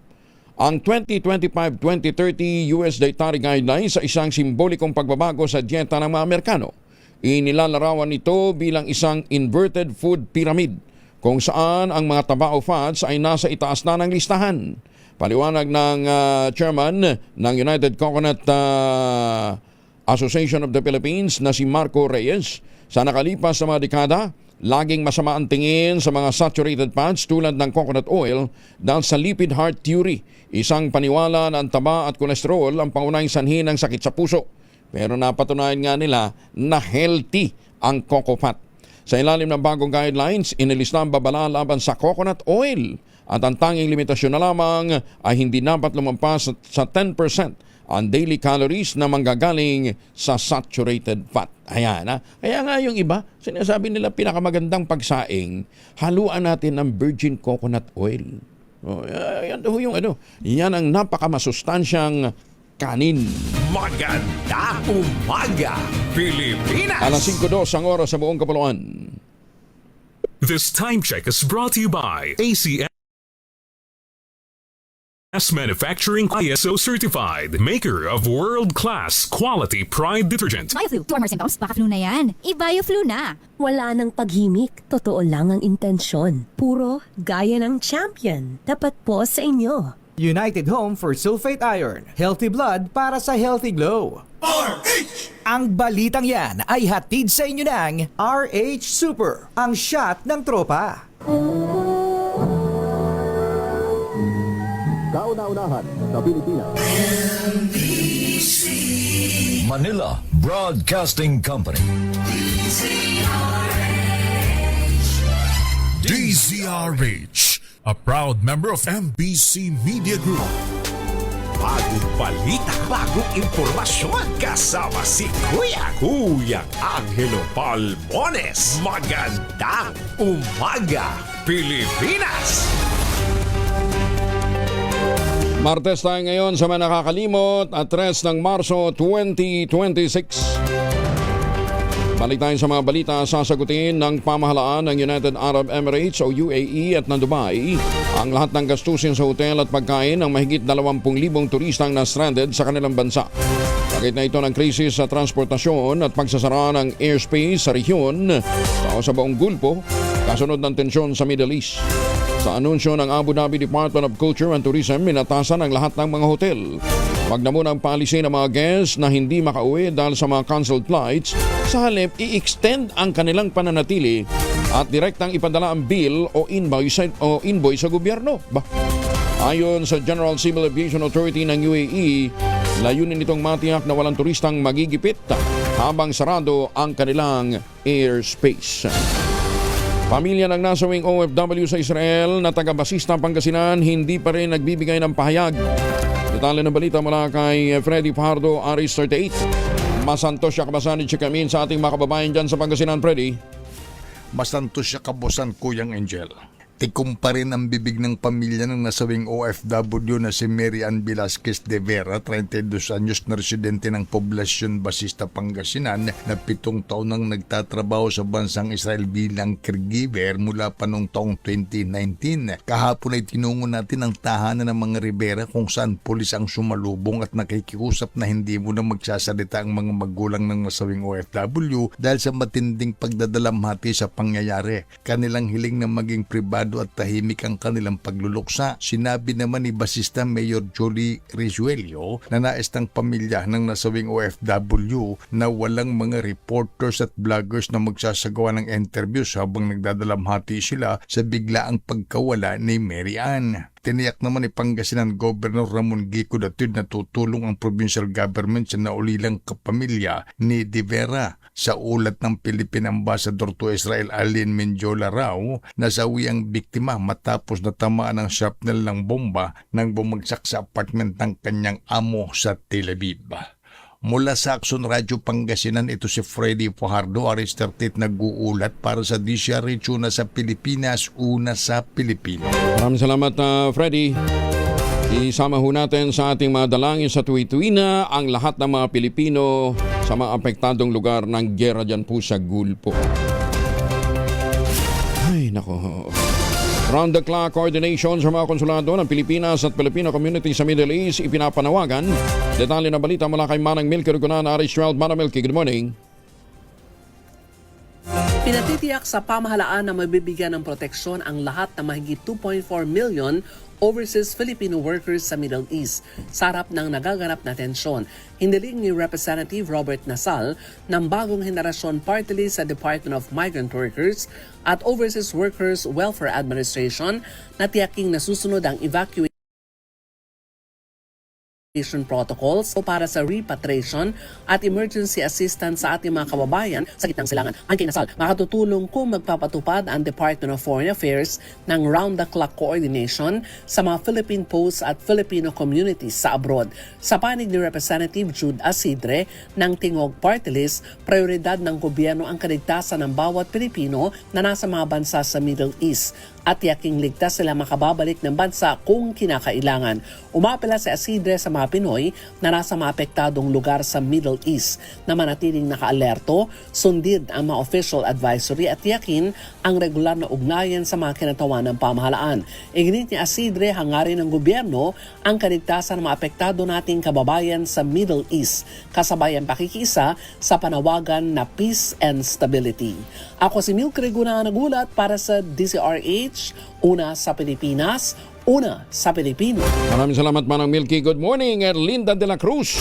ang 2025-2030 US Dietary Guidelines sa isang simbolikong pagbabago sa dieta ng mga Amerikano. Inilalarawan ito bilang isang inverted food pyramid kung saan ang mga taba o fats ay nasa itaas na ng listahan. Paliwanag ng chairman ng United Coconut Association of the Philippines na si Marco Reyes, sa nakalipas na mga dekada, laging masama ang tingin sa mga saturated fats tulad ng coconut oil dahil sa lipid heart theory, isang paniwala na ang taba at kolesterol ang pangunahing sanhi ng sakit sa puso. Pero napatunayan nga nila na healthy ang coco fat. Sa ilalim ng bagong guidelines, inilista ang babala laban sa coconut oil at ang tanging limitasyon na lamang ay hindi dapat lumampas sa 10% ang daily calories na manggagaling sa saturated fat. Ayan, ha? Kaya nga yung iba, sinasabi nila pinakamagandang pagsaing, haluan natin ng virgin coconut oil. Yan ang napakamasustansyang kanin. Maganda umaga, Pilipinas! Alas 5:02 ang oras sa buong kapuluan. This time check is brought to you by ACS Manufacturing, ISO certified, maker of world-class quality Pride detergent. Bioflu, two or more symptoms, baka flu na yan. I-Bioflu na. Wala nang paghimik, totoo lang ang intensyon. Puro gaya ng champion, tapat po sa inyo. United Home for Sulfate Iron. Healthy blood para sa healthy glow. RH! Ang balitang yan ay hatid sa inyo ng RH Super, ang shot ng tropa. Kauna-unahan sa Pilipinas. NBC Manila Broadcasting Company. DZRH, a proud member of MBC Media Group. Bagong balita, bagong impormasyon, kasama si Kuya Angelo Palmones. Magandang umaga, Pilipinas! Martes tayo ngayon sa mga nakakalimot at 3 ng Marso 2026. Balik tayo sa mga balita, sasagutin ng pamahalaan ng United Arab Emirates o UAE at ng Dubai ang lahat ng gastusin sa hotel at pagkain ng mahigit 20,000 turistang na stranded sa kanilang bansa. Bakit na ito ng krisis sa transportasyon at pagsasara ng airspace sa rehiyon sa buong Gulpo, kasunod ng tensyon sa Middle East. Sa anunsyo ng Abu Dhabi Department of Culture and Tourism, minatasan ang lahat ng mga hotel. Wag na muna ang palisin ng mga guests na hindi makauwi dahil sa mga canceled flights. Sa halip, i-extend ang kanilang pananatili at direktang ipadala ang bill o invoice sa gobyerno. Ayon sa General Civil Aviation Authority ng UAE, layunin nitong matiyak na walang turistang magigipit habang sarado ang kanilang airspace. Pamilya ng nasawing OFW sa Israel na taga-Basista, Pangasinan hindi pa rin nagbibigay ng pahayag. Detalye ng balita mula kay Freddy Pardo, Aris 38. Masantos siya kabasan ni Chikamin sa ating mga kababayan dyan sa Pangasinan, Freddy. Masantos siya kabosan, Kuyang Angel. Tikom pa rin ang bibig ng pamilya ng nasawing OFW na si Mary Ann Velasquez de Vera, 32 anyos na residente ng poblasyon Basista, Pangasinan, na 7 taon nang nagtatrabaho sa bansang Israel bilang caregiver mula pa noong taong 2019. Kahapon ay tinungo natin ang tahanan ng mga Rivera kung saan pulis ang sumalubong at nakikiusap na hindi muna magsasalita ang mga magulang ng nasawing OFW dahil sa matinding pagdadalamhati sa pangyayari. Kanilang hiling na maging pribado at tahimik ang kanilang pagluluksa. Sinabi naman ni Basista Mayor Jolie Rizuelio na nais ng pamilya ng nasawing OFW na walang mga reporters at vloggers na magsasagawa ng interviews habang nagdadalamhati sila sa biglaang pagkawala ni Mary Ann. Tiniyak naman ni Pangasinan Governor Ramon Gico Datid na tutulong ang provincial government sa naulilang kapamilya ni De Vera. Sa ulat ng Philippine Ambassador to Israel Alin Menjola raw, nasawi ang biktima matapos natamaan ng shrapnel ng bomba nang bumagsak sa apartment ng kanyang amo sa Tel Aviv. Mula sa Action Radio Pangasinan, ito si Freddy Fajardo, Aris 38, nag-uulat para sa DCRH, una sa Pilipinas, una sa Pilipino. Maraming salamat, Freddy. Isama ho natin sa ating mga dalangin sa tuwi-tuwi na ang lahat ng mga Pilipino sa mga apektadong lugar ng giyera dyan po sa Gulpo. Ay, nako. Round-the-clock coordination sa mga konsulado ng Pilipinas at Filipino community sa Middle East ipinapanawagan. Detalye na balita mula kay Manang Milky Rugunan, Aris 12. Manang Milky, good morning. Pinatitiyak sa pamahalaan na mabibigyan ng proteksyon ang lahat ng mahigit 2.4 million overseas Filipino workers sa Middle East sa harap ng nagaganap na tensyon. Hiniling ni Representative Robert Nasal ng bagong henerasyon party list sa Department of Migrant Workers at Overseas Workers Welfare Administration na tiyaking nasusunod ang evacuation protocols para sa repatriation at emergency assistance sa ating mga kababayan sa gitnang silangan. Ang kinasal, makatutulong kung magpapatupad ang Department of Foreign Affairs ng round-the-clock coordination sa mga Philippine posts at Filipino communities sa abroad. Sa panig ni Representative Jude Asidre ng Tingog Party List, prioridad ng gobyerno ang kaligtasan ng bawat Pilipino na nasa mga bansa sa Middle East at yaking ligtas sila makababalik ng bansa kung kinakailangan. Umapela si Asidre sa mga Pinoy na nasa mga apektadong lugar sa Middle East na manatiling nakaalerto, sundin ang mga official advisory at yakin ang regular na ugnayan sa mga kinatawan ng pamahalaan. Iginit ni Asidre, hangarin ng gobyerno ang kaligtasan ng mga apektado nating kababayan sa Middle East, kasabayan pakikisa sa panawagan na peace and stability. Ako si Milky Rugunan, nagulat para sa DCRH, una sa Pilipinas, una sa Pilipino. Maraming salamat, Manang Milky. Good morning, Erlinda de la Cruz.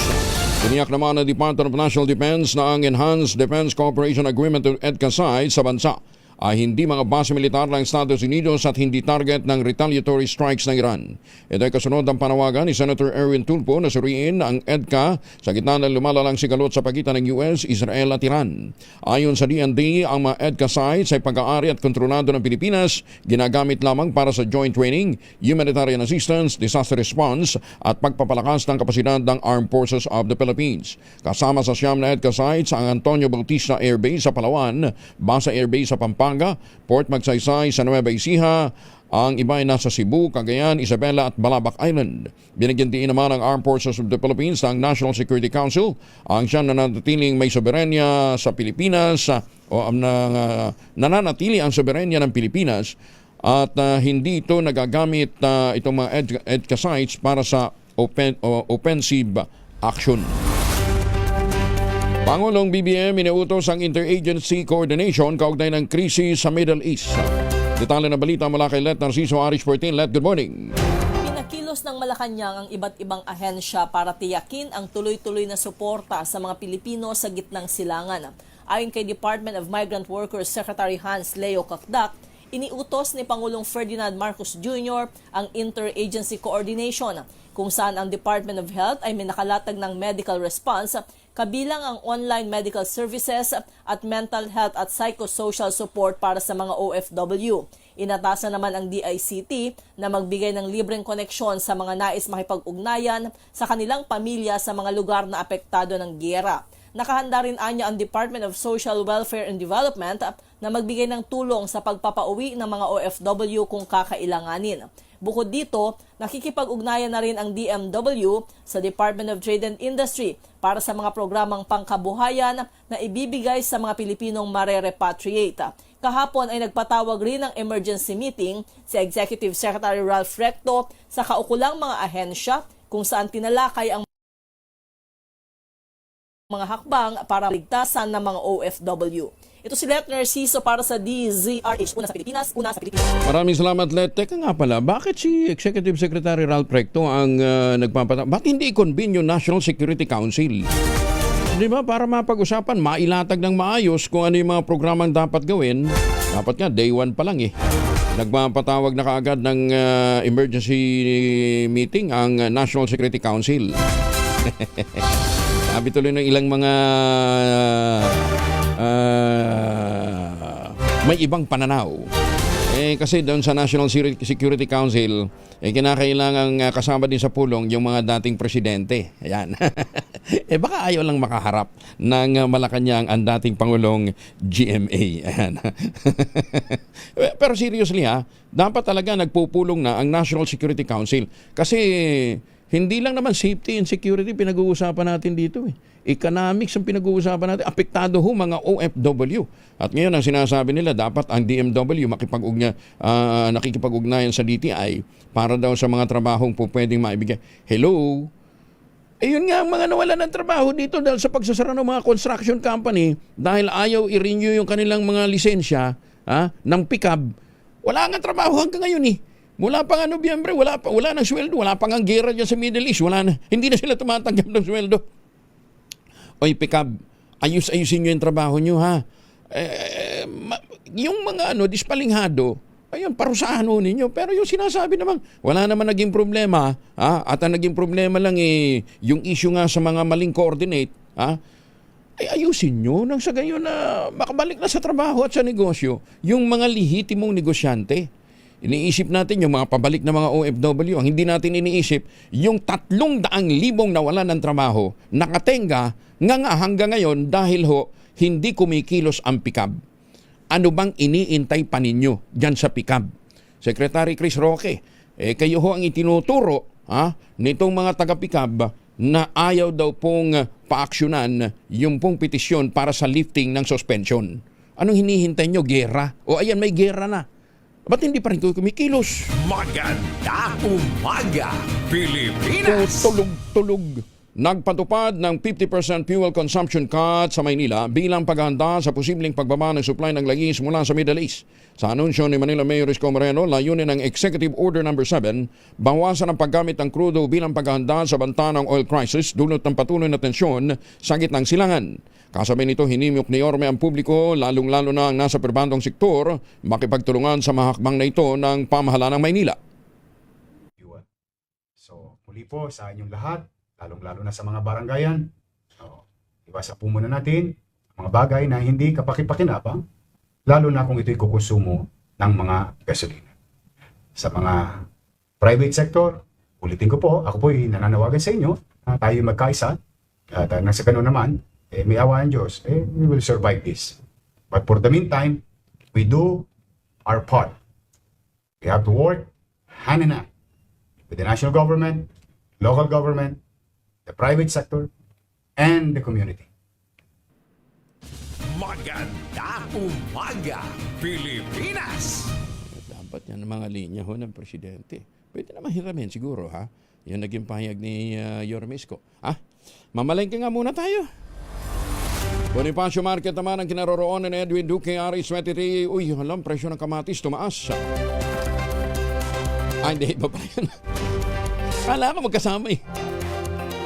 Tiniyak naman ng Department of National Defense na ang Enhanced Defense Cooperation Agreement to EDCA sa bansa ay hindi mga base militar ng Estados Unidos at hindi target ng retaliatory strikes ng Iran. Ito ay kasunod ang panawagan ni Senator Erwin Tulfo na suriin ang EDCA sa gitna ng lumalalang sigalot sa pagitan ng US, Israel at Iran. Ayon sa DND, ang mga EDCA sites ay pag-aari at kontrolado ng Pilipinas, ginagamit lamang para sa joint training, humanitarian assistance, disaster response at pagpapalakas ng kapasidad ng Armed Forces of the Philippines. Kasama sa siyam na EDCA sites ang Antonio Bautista Air Base sa Palawan, Basa Air Base sa Pampanga, Port Magsaysay sa Nueva Ecija, ang iba ay nasa Cebu, Cagayan, Isabela at Balabac Island. Binigyan din naman ng Armed Forces of the Philippines ng National Security Council ang siyang nananatiling may soberenya sa Pilipinas o nananatili ang soberenya ng Pilipinas at hindi ito nagagamit itong mga EDCA sites para sa offensive action. Pangulong BBM iniutos ang interagency coordination kaugnay ng krisis sa Middle East. Detalye na balita mula kay Let Narciso, Aris 14. Let, good morning. Pinakilos ng Malacanang ang iba't ibang ahensya para tiyakin ang tuloy-tuloy na suporta sa mga Pilipino sa gitnang silangan. Ayon kay Department of Migrant Workers Secretary Hans Leo Kakdak, iniutos ni Pangulong Ferdinand Marcos Jr. ang interagency coordination kung saan ang Department of Health ay may nakalatag ng medical response kabilang ang online medical services at mental health at psychosocial support para sa mga OFW. Inatasan naman ang DICT na magbigay ng libreng koneksyon sa mga nais makipag-ugnayan sa kanilang pamilya sa mga lugar na apektado ng giyera. Nakahanda rin anya ang Department of Social Welfare and Development na magbigay ng tulong sa pagpapauwi ng mga OFW kung kakailanganin. Bukod dito, nakikipag-ugnayan na rin ang DMW sa Department of Trade and Industry para sa mga programang pangkabuhayan na ibibigay sa mga Pilipinong mare-repatriate. Kahapon ay nagpatawag rin ng emergency meeting si Executive Secretary Ralph Recto sa kaukulang mga ahensya kung saan tinalakay ang mga hakbang para ligtasan ng mga OFW. Ito si Let Narciso para sa DZRH, una sa Pilipinas, una sa Pilipinas. Maraming salamat, Let. Teka nga pala, bakit si Executive Secretary Ralph Recto ang bakit hindi i-convene yung National Security Council? Di ba? Para mapag-usapan, mailatag ng maayos kung ano yung mga programang dapat gawin. Dapat nga, day 1 pa lang eh. Nagpapatawag na kaagad ng emergency meeting ang National Security Council. Sabi tuloy ng ilang mga may ibang pananaw. Kasi doon sa National Security Council, kinakailangang kasama din sa pulong yung mga dating presidente. Ayan. Baka ayaw lang makaharap ng Malacanang ang dating Pangulong GMA. Ayan. Pero seriously dapat talaga nagpupulong na ang National Security Council. Kasi hindi lang naman safety and security pinag-uusapan natin dito. Economics ang pinag-uusapan natin. Apektado mga OFW. At ngayon ang sinasabi nila, dapat ang DMW nakikipag-ugnayan sa DTI para daw sa mga trabahong po pwedeng maibigay. Hello? Yun nga ang mga nawala ng trabaho dito dahil sa pagsasara ng mga construction company dahil ayaw i-renew yung kanilang mga lisensya ng pickup. Wala nga trabaho hanggang ngayon Mula pa nga Nobyembre, wala nang sweldo, wala pa nga gera dyan sa Middle East, hindi na sila tumatanggap ng sweldo. Oy, pickup, ayusin nyo yung trabaho nyo, yung mga dispalinghado, ayun, parusahan ninyo. Pero yung sinasabi naman, wala naman naging problema, at ang naging problema lang yung issue nga sa mga maling coordinate, ay ayusin nyo nang sa gayon na makabalik na sa trabaho at sa negosyo yung mga lihitimong negosyante. Iniisip natin yung mga pabalik na mga OFW. Ang hindi natin iniisip, yung 300,000 nawala ng trabaho, nakatenga nga hanggang ngayon dahil hindi kumikilos ang pickup. Ano bang iniintay pa ninyo dyan sa pickup? Secretary Chris Roque, kayo ang itinuturo nitong mga taga-pickup na ayaw daw pong paaksyonan yung pong petisyon para sa lifting ng suspension. Anong hinihintay nyo? Gera? O ayan, may gera na. Ba't hindi pa rin kumikilos? Maganda umaga, Pilipinas! Tulog. Nagpatupad ng 50% fuel consumption cut sa Maynila bilang paghahanda sa posibleng pagbaba ng supply ng langis mula sa Middle East. Sa anunsyo ni Manila Mayor Isko Moreno, layunin ng Executive Order No. 7, bawasan ang paggamit ng krudo bilang paghahanda sa banta ng oil crisis dulot ng patuloy na tensyon sa gitnang silangan. Kasabay nito, hinimok ni Yorme ang publiko, lalong-lalo na ang nasa perbandong sektor, makipagtulungan sa mahakbang na ito ng pamahalaan ng Maynila. So, muli po sa inyong lahat, lalong-lalo na sa mga barangayan, iwasan po muna natin mga bagay na hindi kapakipakinabang, lalo na kung ito'y kukonsumo ng mga gasolina. Sa mga private sector, ulitin ko po, ako po'y nananawagan sa inyo na tayo magkaisa, at nasa ganun naman, may awa ng Diyos, we will survive this. But for the meantime, we do our part. We have to work hand in hand with the national government, local government, the private sector, and the community. Maganda umaga, Pilipinas! Dapat yan ang mga linya ng presidente. Pwede naman hiramin siguro, Yan naging pahayag ni Yorme Isko. Mamalengke nga muna tayo. Bonifacio Market naman ang kinaroroonan ni Edwin Duque, RS23. Uy, alam, presyo ng kamatis tumaas. Hindi, iba pa yan. Kala ka magkasama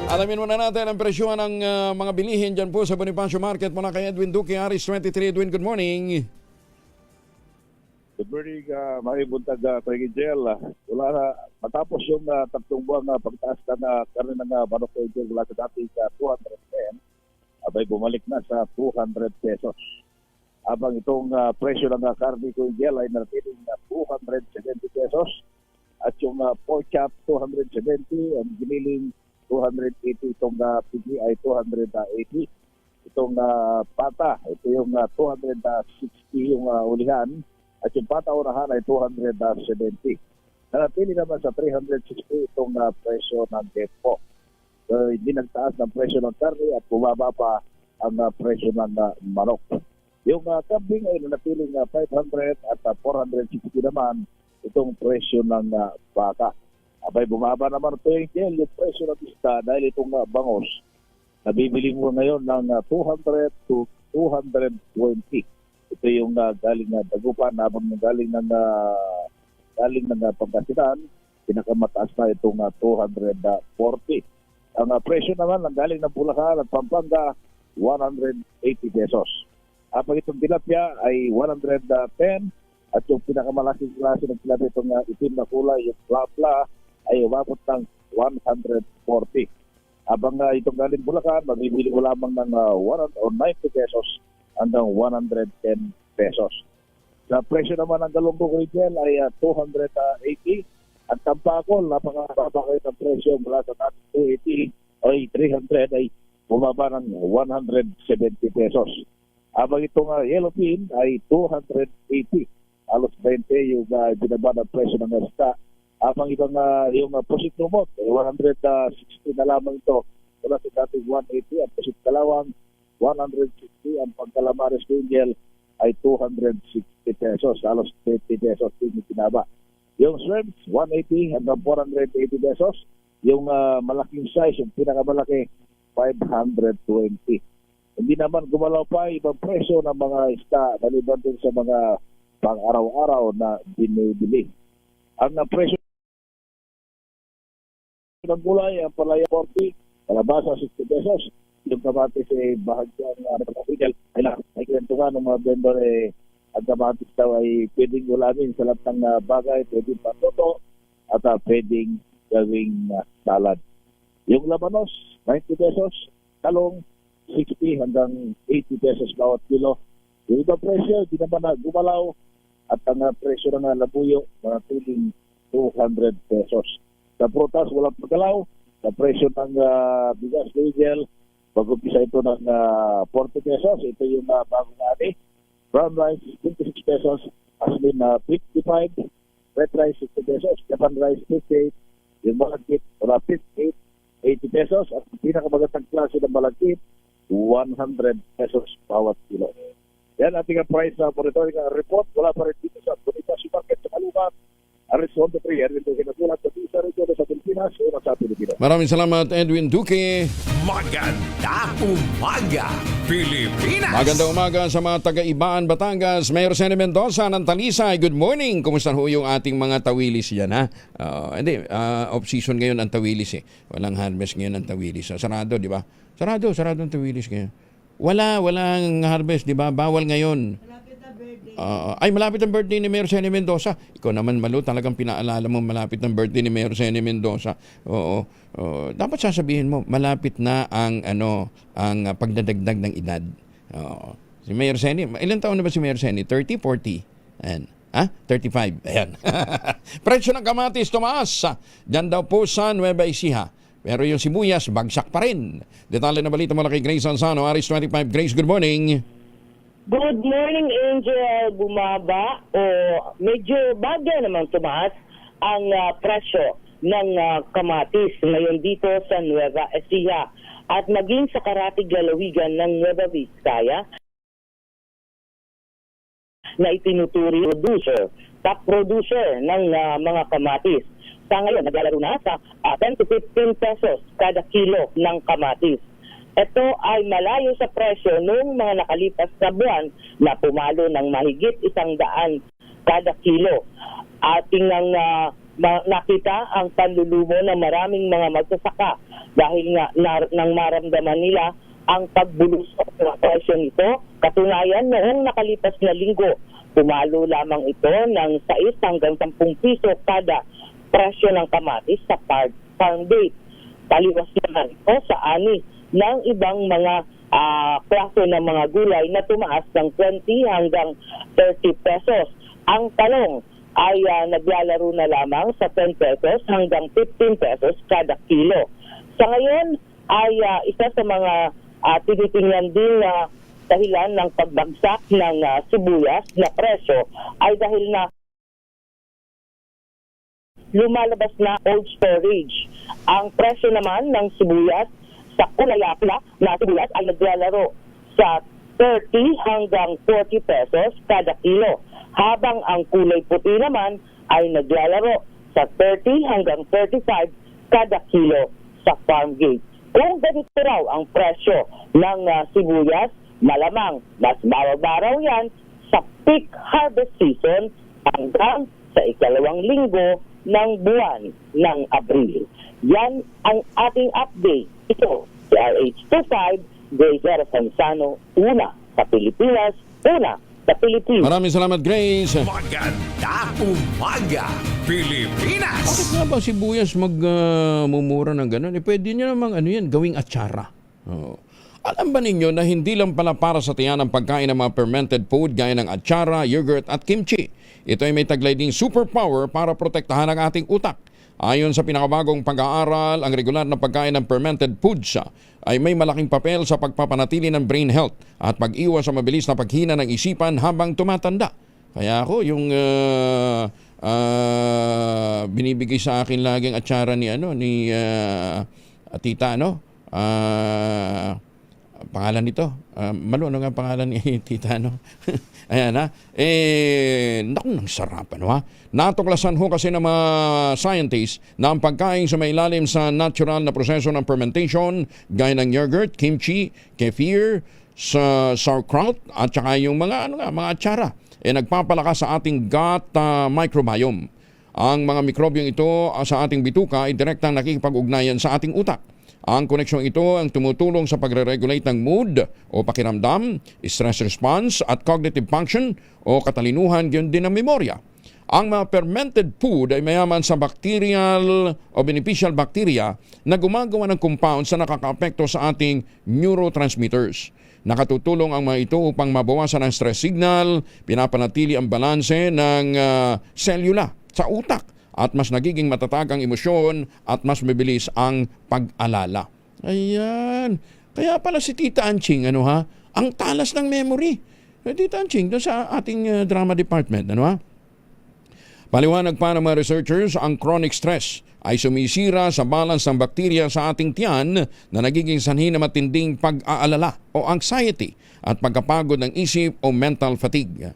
Alamin muna natin ang presyo ng mga bilihin dyan po sa Bonifacio Market mula kay Edwin Duque, RS23. Edwin, good morning. Good morning, mahibuntag Pagigel. Wala na, matapos yung tatlong buwang pagtaas ng karne ng manok Pagigel mula sa dating 210, abay bumalik na sa 200 pesos. Habang itong presyo ng karne Pagigel ay natiling 270 pesos at yung pork chop 270, ang giniling 280, itong pigi ay 280. Itong pata, ito yung 260 yung ulihan. At yung pata-urahan ay 270. Nanatili naman sa 360 itong presyo ng depo. So, hindi nagtaas ng presyo ng karne at bumaba pa ang presyo ng manok. Yung kambing ay nanatiling 500 at 460 naman itong presyo ng baka. Abay, bumaba naman ito yung presyo ng pista dahil itong bangos nabibili mo ngayon ng 200 to 220. Ito yung galing na Dagupan, habang galing ng Pangasinan, pinakamataas na itong 240. Ang presyo naman ng galing ng Bulacan at Pampanga, 180 pesos. Kapag itong tilapia ay 110 at yung pinakamalaking klase ng tilapia itong itim na kulay, yung plapla, ay umabot ng 140. Habang itong galing Bulacan, mabibili mo lamang ng 90 pesos hanggang 110 pesos. Sa presyo naman ng Galunggong Retail ay 280. At Tampakol, napakababa kayo ng presyo mula sa 280 ay 300 ay bumaba ng 170 pesos. Habang itong yellow pin ay 280. Halos 20 yung binaba ng presyo ng esta. Habang ibang yung pusit lumot, 160 na lamang ito. Mula sa dating 180 at pusit kalawang 160. Ang pagkalamares angel ay 260 pesos. Halos 20 pesos din yung binaba. Yung shrimps, 180 hanggang 480 pesos. Yung malaking size, yung pinakamalaki, 520. Hindi naman gumalaw pa ibang presyo ng mga isda maliban din sa mga pang-araw-araw na binibili. Ang presyo ng gulay, ang palaya 40, kalabasa 60 pesos. Yung kamatis bahagyang ay kwentuhan ng mga vendor ang kamatis daw ay pwedeng ulamin sa lahat ng bagay, pwedeng patoto at pwedeng gawing salad. Yung labanos, 90 pesos, talong 60 hanggang 80 pesos bawat kilo. Yung ibang presyo, di naman na gumalaw at ang presyo ng labuyo, manatiling 200 pesos. Sa prutas, walang pagalaw. Sa presyo ng bigas diesel, pag-umpisa ito ng 40 pesos. Ito yung bagong ani. Brown rice, 26 pesos. Aslin, 55. Red rice, 60 pesos. Japan rice, 58. Yung malagkit, 58, 80 pesos. At pinakamagandang klase ng malagkit, 100 pesos bawat kilo. Yan ating price sa monitoring report. Wala pa rin dito sa Bonifacio Market sa Malubat. Arizona 3, Erwin Duque nagsulat sa Pisa Region sa Pilipinas, una sa Pilipinas. Maraming salamat, Edwin Duque. Magandang umaga, Pilipinas! Magandang umaga sa mga taga-Ibaan, Batangas. Mayor Senny Mendoza ng Talisay. Good morning. Kumusta ho yung ating mga tawilis yan, ha? Off-season ngayon ang tawilis eh. Walang harvest ngayon ang tawilis. Sarado, di ba? Sarado ang tawilis ngayon. Walang harvest, di ba? Bawal ngayon. Malapit ang birthday ni Mayor Senny Mendoza. Ikaw naman, Malu, talagang pinaalala mo malapit ang birthday ni Mayor Senny Mendoza. Dapat sasabihin mo, malapit na ang pagdadagdag ng edad. Si Mayor Senny, ilan taon na ba si Mayor Senny? 30, 40? Ayan. 35. Ayan. Presyo ng kamatis tumaas. Diyan daw po sa Nueva Ecija. Pero yung sibuyas, bagsak pa rin. Detalye na balita mula kay Grace Ansano, Aris 25. Grace, good morning. Good morning, Angel. Bumaba o medyo bagay naman tumaas ang presyo ng kamatis ngayon dito sa Nueva Ecija at maging sa karatig lalawigan ng Nueva Vizcaya na itinuturi top producer ng mga kamatis. Sa ngayon, naglalaro na sa 10 to 15 pesos kada kilo ng kamatis. Ito ay malayo sa presyo noong mga nakalipas na buwan na pumalo ng mahigit 100 kada kilo. Ating nakita ang panlulumo ng maraming mga magsasaka dahil nga nang maramdaman nila ang pagbulusok ng presyo nito. Katunayan, noong nakalipas na linggo, pumalo lamang ito ng 6 hanggang 10 piso kada presyo ng kamatis sa farm gate. Taliwas naman ito sa ani ng ibang mga klase ng mga gulay na tumaas ng 20 hanggang 30 pesos. Ang talong ay naglalaro na lamang sa 10 pesos hanggang 15 pesos kada kilo. Sa ngayon ay isa sa mga tinitingnan din na dahilan ng pagbagsak ng sibuyas na presyo ay dahil na lumalabas na old storage. Ang presyo naman ng sibuyas sa kulay apla na sibuyas ay naglalaro sa 30 hanggang 40 pesos kada kilo. Habang ang kulay puti naman ay naglalaro sa 30 hanggang 35 kada kilo sa farm gate. Kung ganito raw ang presyo ng sibuyas, malamang mas baraw-baraw yan sa peak harvest season hanggang sa ikalawang linggo ng buwan ng Abril. Yan ang ating update. Ito, si RH25, Grace Ansano, una sa Pilipinas, una sa Pilipinas. Maraming salamat, Grace. Magandang umaga, Pilipinas! Bakit nga ba sibuyas magmumura ng gano'n? Pwede nyo namang gawing atsara. Alam ba ninyo na hindi lang pala para sa tiyan ang pagkain ng mga fermented food gaya ng atsara, yogurt at kimchi? Ito ay may taglay ding superpower para protektahan ang ating utak. Ayon sa pinakabagong pag-aaral, ang regular na pagkain ng fermented foods ay may malaking papel sa pagpapanatili ng brain health at pag-iwas sa mabilis na paghina ng isipan habang tumatanda. Kaya ako yung binibigay sa akin laging atsara ni tita pangalan nito. Ano nga pangalan ni tita Ayan naku, nang sarap Natuklasan ho kasi ng mga scientists na ang pagkain sa may ilalim sa natural na proseso ng fermentation, gaya ng yogurt, kimchi, kefir, sa sauerkraut at saka yung mga atsara, nagpapalakas sa ating gut microbiome. Ang mga mikrobyong ito sa ating bituka ay direktang nakikipag-ugnayan sa ating utak. Ang koneksyong ito ang tumutulong sa pagre-regulate ng mood o pakiramdam, stress response at cognitive function o katalinuhan, gayon din ang memorya. Ang mga fermented food ay mayaman sa bacterial o beneficial bacteria na gumagawa ng compounds na nakakaapekto sa ating neurotransmitters. Nakatutulong ang mga ito upang mabawasan ang stress signal, pinapanatili ang balanse ng selula sa utak, at mas nagiging matatag ang emosyon at mas mabilis ang pag-alala. Ayan. Kaya pala si Tita Anching, ang talas ng memory. Tita Anching, doon sa ating drama department, Paliwanag pa ng mga researchers, ang chronic stress ay sumisira sa balance ng bakterya sa ating tiyan na nagiging sanhi na matinding pag-aalala o anxiety at pagkapagod ng isip o mental fatigue.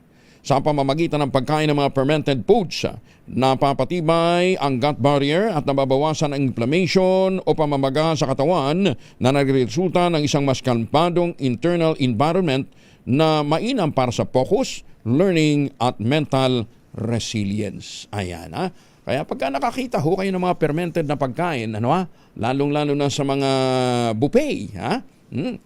Sa pamamagitan ng pagkain ng mga fermented foods, napapatibay ang gut barrier at nababawasan ang inflammation o pamamaga sa katawan na nagresulta ng isang mas kalmadong internal environment na mainam para sa focus, learning at mental resilience. Ayan Kaya pagka nakakita ho kayo ng mga fermented na pagkain, lalong-lalo na sa mga buffet,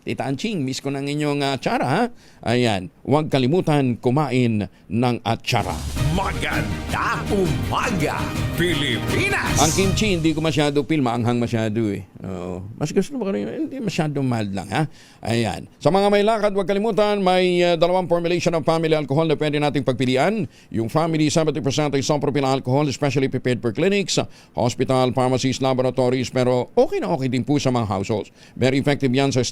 Tita Anching, miss ko ng inyong atsara, Ayan, huwag kalimutan kumain ng atsara. Maganda umaga, Pilipinas! Ang kimchi, hindi ko masyado maanghang masyado Oo. Mas gusto mo rin, hindi masyadong mild lang Ayan. Sa mga may lakad, huwag kalimutan, may dalawang formulation ng family alcohol na pwede nating pagpilian. Yung family 70% isopropyl alcohol, especially prepared for clinics, hospital, pharmacies, laboratories, pero okay na okay din po sa mga households. Very effective yan sa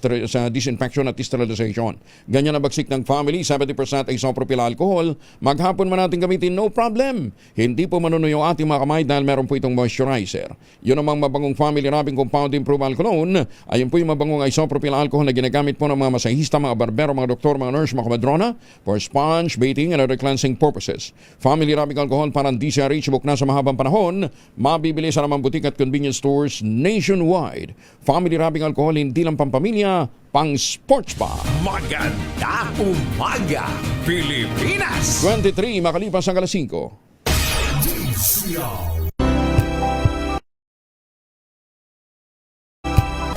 disinfection at sterilization. Ganyan na bagsik ng family, 70% isopropyl alcohol. Maghapon man natin gamitin, no problem. Hindi po manunuyo ating mga kamay dahil meron po itong moisturizer. Yun namang mabangong family rubbing compound improve alcohol. Ayun po yung mabangong isopropyl alcohol na ginagamit po ng mga masahista, mga barbero, mga doktor, mga nurse, mga kamadrona for sponge, bathing, and other cleansing purposes. Family rubbing alcohol parang DCRH book na sa mahabang panahon. Mabibili sa namang butik at convenience stores nationwide. Family rubbing alcohol hindi lang pampamilya, pang sports pa. Maganda umaga, Pilipinas! 23 makalipas ang alas 5.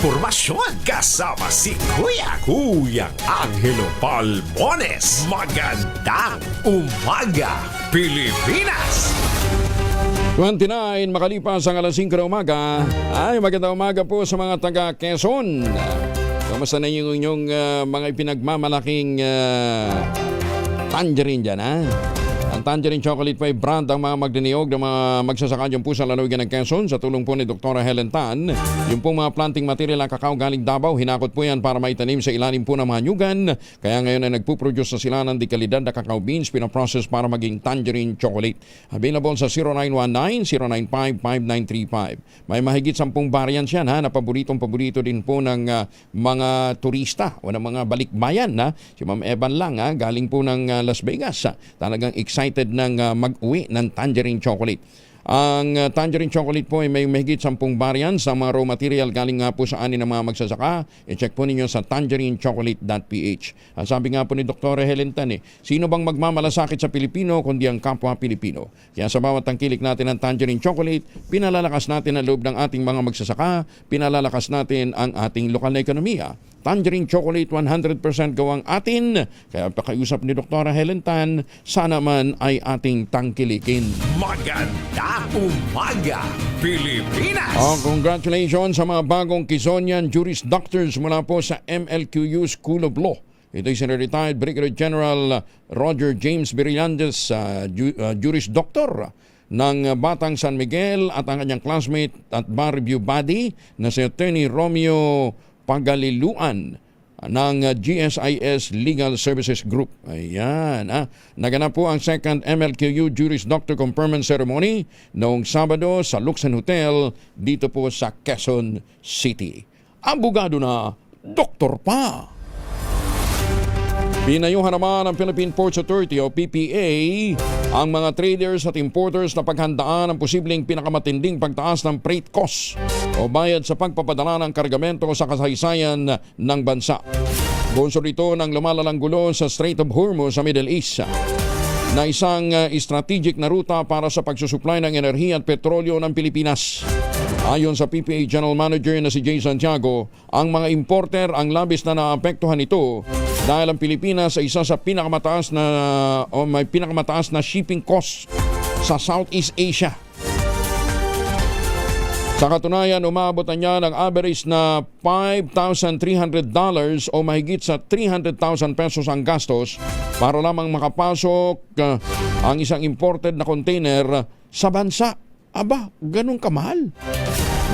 Formasyon kasama si Kuya Angelo Palmones. Magandang umaga, Pilipinas! 29 makalipas ang alas 5 na umaga. Ay, magandang umaga po sa mga taga Quezon. Kamusta na yung inyong mga ipinagmamalaking tangerine dyan, Ang tangerine chocolate pa ay brand ang mga magdiniyog ng mga magsasaka dyan po sa lalawigan ng Quezon sa tulong po ni Dr. Helen Tan. Yung pong mga planting material ng kakao galing Davao, hinakot po yan para maitanim sa ilalim po ng mga nyugan. Kaya ngayon ay nagpuproduce na sila ng dekalidad na kakao beans, pinaprocess para maging tangerine chocolate. Available sa 0919-095-5935. May mahigit 10 variants yan na paboritong-paborito din po ng mga turista o ng mga balikbayan. Si Ma'am Evan lang galing po ng Las Vegas. Talagang excited ng mag-uwi ng tangerine chocolate. Ang tangerine chocolate po ay may mahigit 10 variants sa mga raw material galing nga po sa ani ng mga magsasaka. I-check po ninyo sa tangerinechocolate.ph. Sabi nga po ni Dr. Helen Tan, sino bang magmamalasakit sa Pilipino kundi ang kapwa Pilipino? Kaya sa bawat tangkilik natin ng tangerine chocolate, pinalalakas natin ang loob ng ating mga magsasaka, pinalalakas natin ang ating lokal na ekonomiya. Tangerine Chocolate 100% gawang atin. Kaya pakiusap ni Dr. Helen Tan, sana man ay ating tangkilikin. Magandang umaga, Pilipinas! Congratulations sa mga bagong Quezonian Juris Doctors mula po sa MLQU School of Law. Ito ay retired Brigadier General Roger James Brillantes, Juris Doctor ng Batang San Miguel, at ang kanyang classmate at bar review buddy na si Attorney Romeo Pagaliluan ng GSIS Legal Services Group. Ayan. Naganap po ang second MLQU Juris Doctor Conferment Ceremony noong Sabado sa Luxon Hotel dito po sa Quezon City. Abogado na, doktor pa. Pinayuhan naman ng Philippine Ports Authority o PPA ang mga traders at importers na paghandaan ang posibleng pinakamatinding pagtaas ng freight cost o bayad sa pagpapadala ng kargamento sa kasaysayan ng bansa. Bunsod ito ng lumalalang gulo sa Strait of Hormuz sa Middle East na isang strategic na ruta para sa pagsusupply ng enerhiya at petrolyo ng Pilipinas. Ayon sa PPA General Manager na si Jay Santiago, ang mga importer ang labis na naapektuhan nito dahil ang Pilipinas ay isa sa may pinakamataas na shipping cost sa Southeast Asia. Sa katunayan, umabot na niya ng average na $5,300 o mahigit sa 300,000 pesos ang gastos para lamang makapasok ang isang imported na container sa bansa. Aba, ganun kamahal.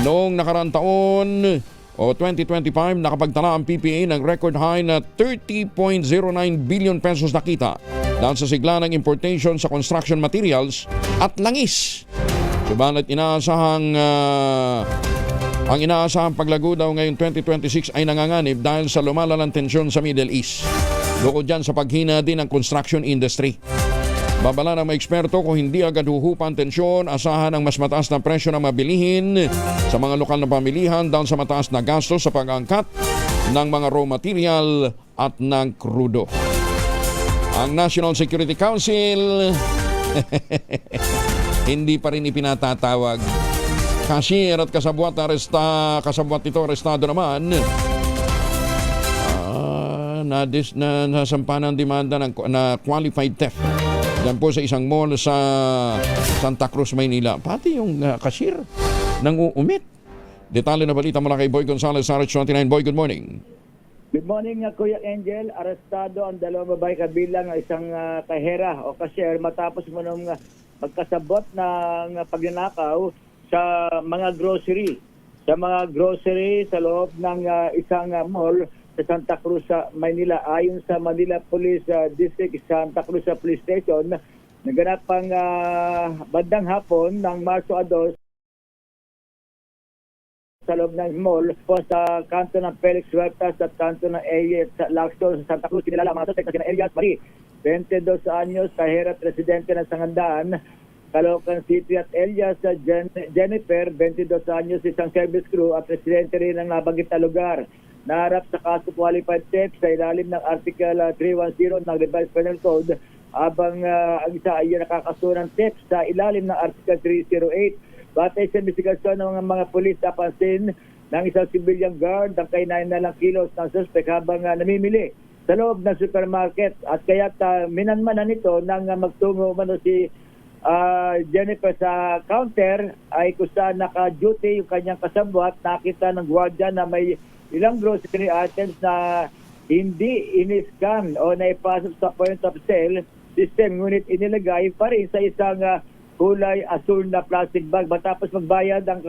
Noong nakaraang taon o 2025, nakapagtala ang PPA ng record high na 30.09 billion pesos na kita dahil sa sigla ng importation sa construction materials at langis. Subalit ang inaasahang paglago daw ngayong 2026 ay nanganganib dahil sa lumalalang tensyon sa Middle East. Bukod dyan sa paghina din ng construction industry. Babala ng mga eksperto kung hindi agad huhupa ang tensyon, asahan ang mas mataas na presyo ng mabilihin sa mga lokal na pamilihan dahil sa mataas na gastos sa pag-angkat ng mga raw material at ng krudo. Ang National Security Council hindi pa rin ipinatatawag. Cashier at kasabwat ito arestado naman. Nasampa ng demanda na qualified theft. Yan po sa isang mall sa Santa Cruz, Maynila. Pati yung cashier nang uumit. Detalye na balita mula kay Boy Gonzales, RH29. Boy, good morning. Good morning, Kuya Angel. Arestado ang dalawang babae kabilang ng isang kahera o cashier matapos mo nung magkasabot ng pagnanakaw sa mga grocery. Sa mga grocery sa loob ng isang mall sa Santa Cruz, Maynila. Ayon sa Manila Police District, Santa Cruz Police Station, naganap ang bandang hapon ng Marso 2 sa loob ng mall po sa kanto ng Felix Huertas at kanto ng Elias Lacson sa Santa Cruz. Kinilala mga suspect na Elias Marie, 22 anyos, kahera at residente ng Sangandaan, Caloocan City, at Elias Jennifer, 22 anyos, isang service crew at residente rin ng nabanggit na lugar. Naharap sa kaso qualified theft sa ilalim ng Article 310 ng Revised Penal Code, habang ang isa ay nakakaso ng theft sa ilalim ng Article 308. Batay sa investigasyon ng mga pulis, napansin ng isang civilian guard ang kainain na lang kilos ng suspect habang namimili sa loob ng supermarket, at kaya minanmanan nito nang magtungo umano si Jennifer sa counter ay kung saan naka-duty yung kanyang kasabwat. Nakita ng gwardiya na may ilang grocery items na hindi in-scan o naipasok sa point of sale system, ngunit inilagay pa rin sa isang kulay asul na plastic bag. Matapos magbayad ng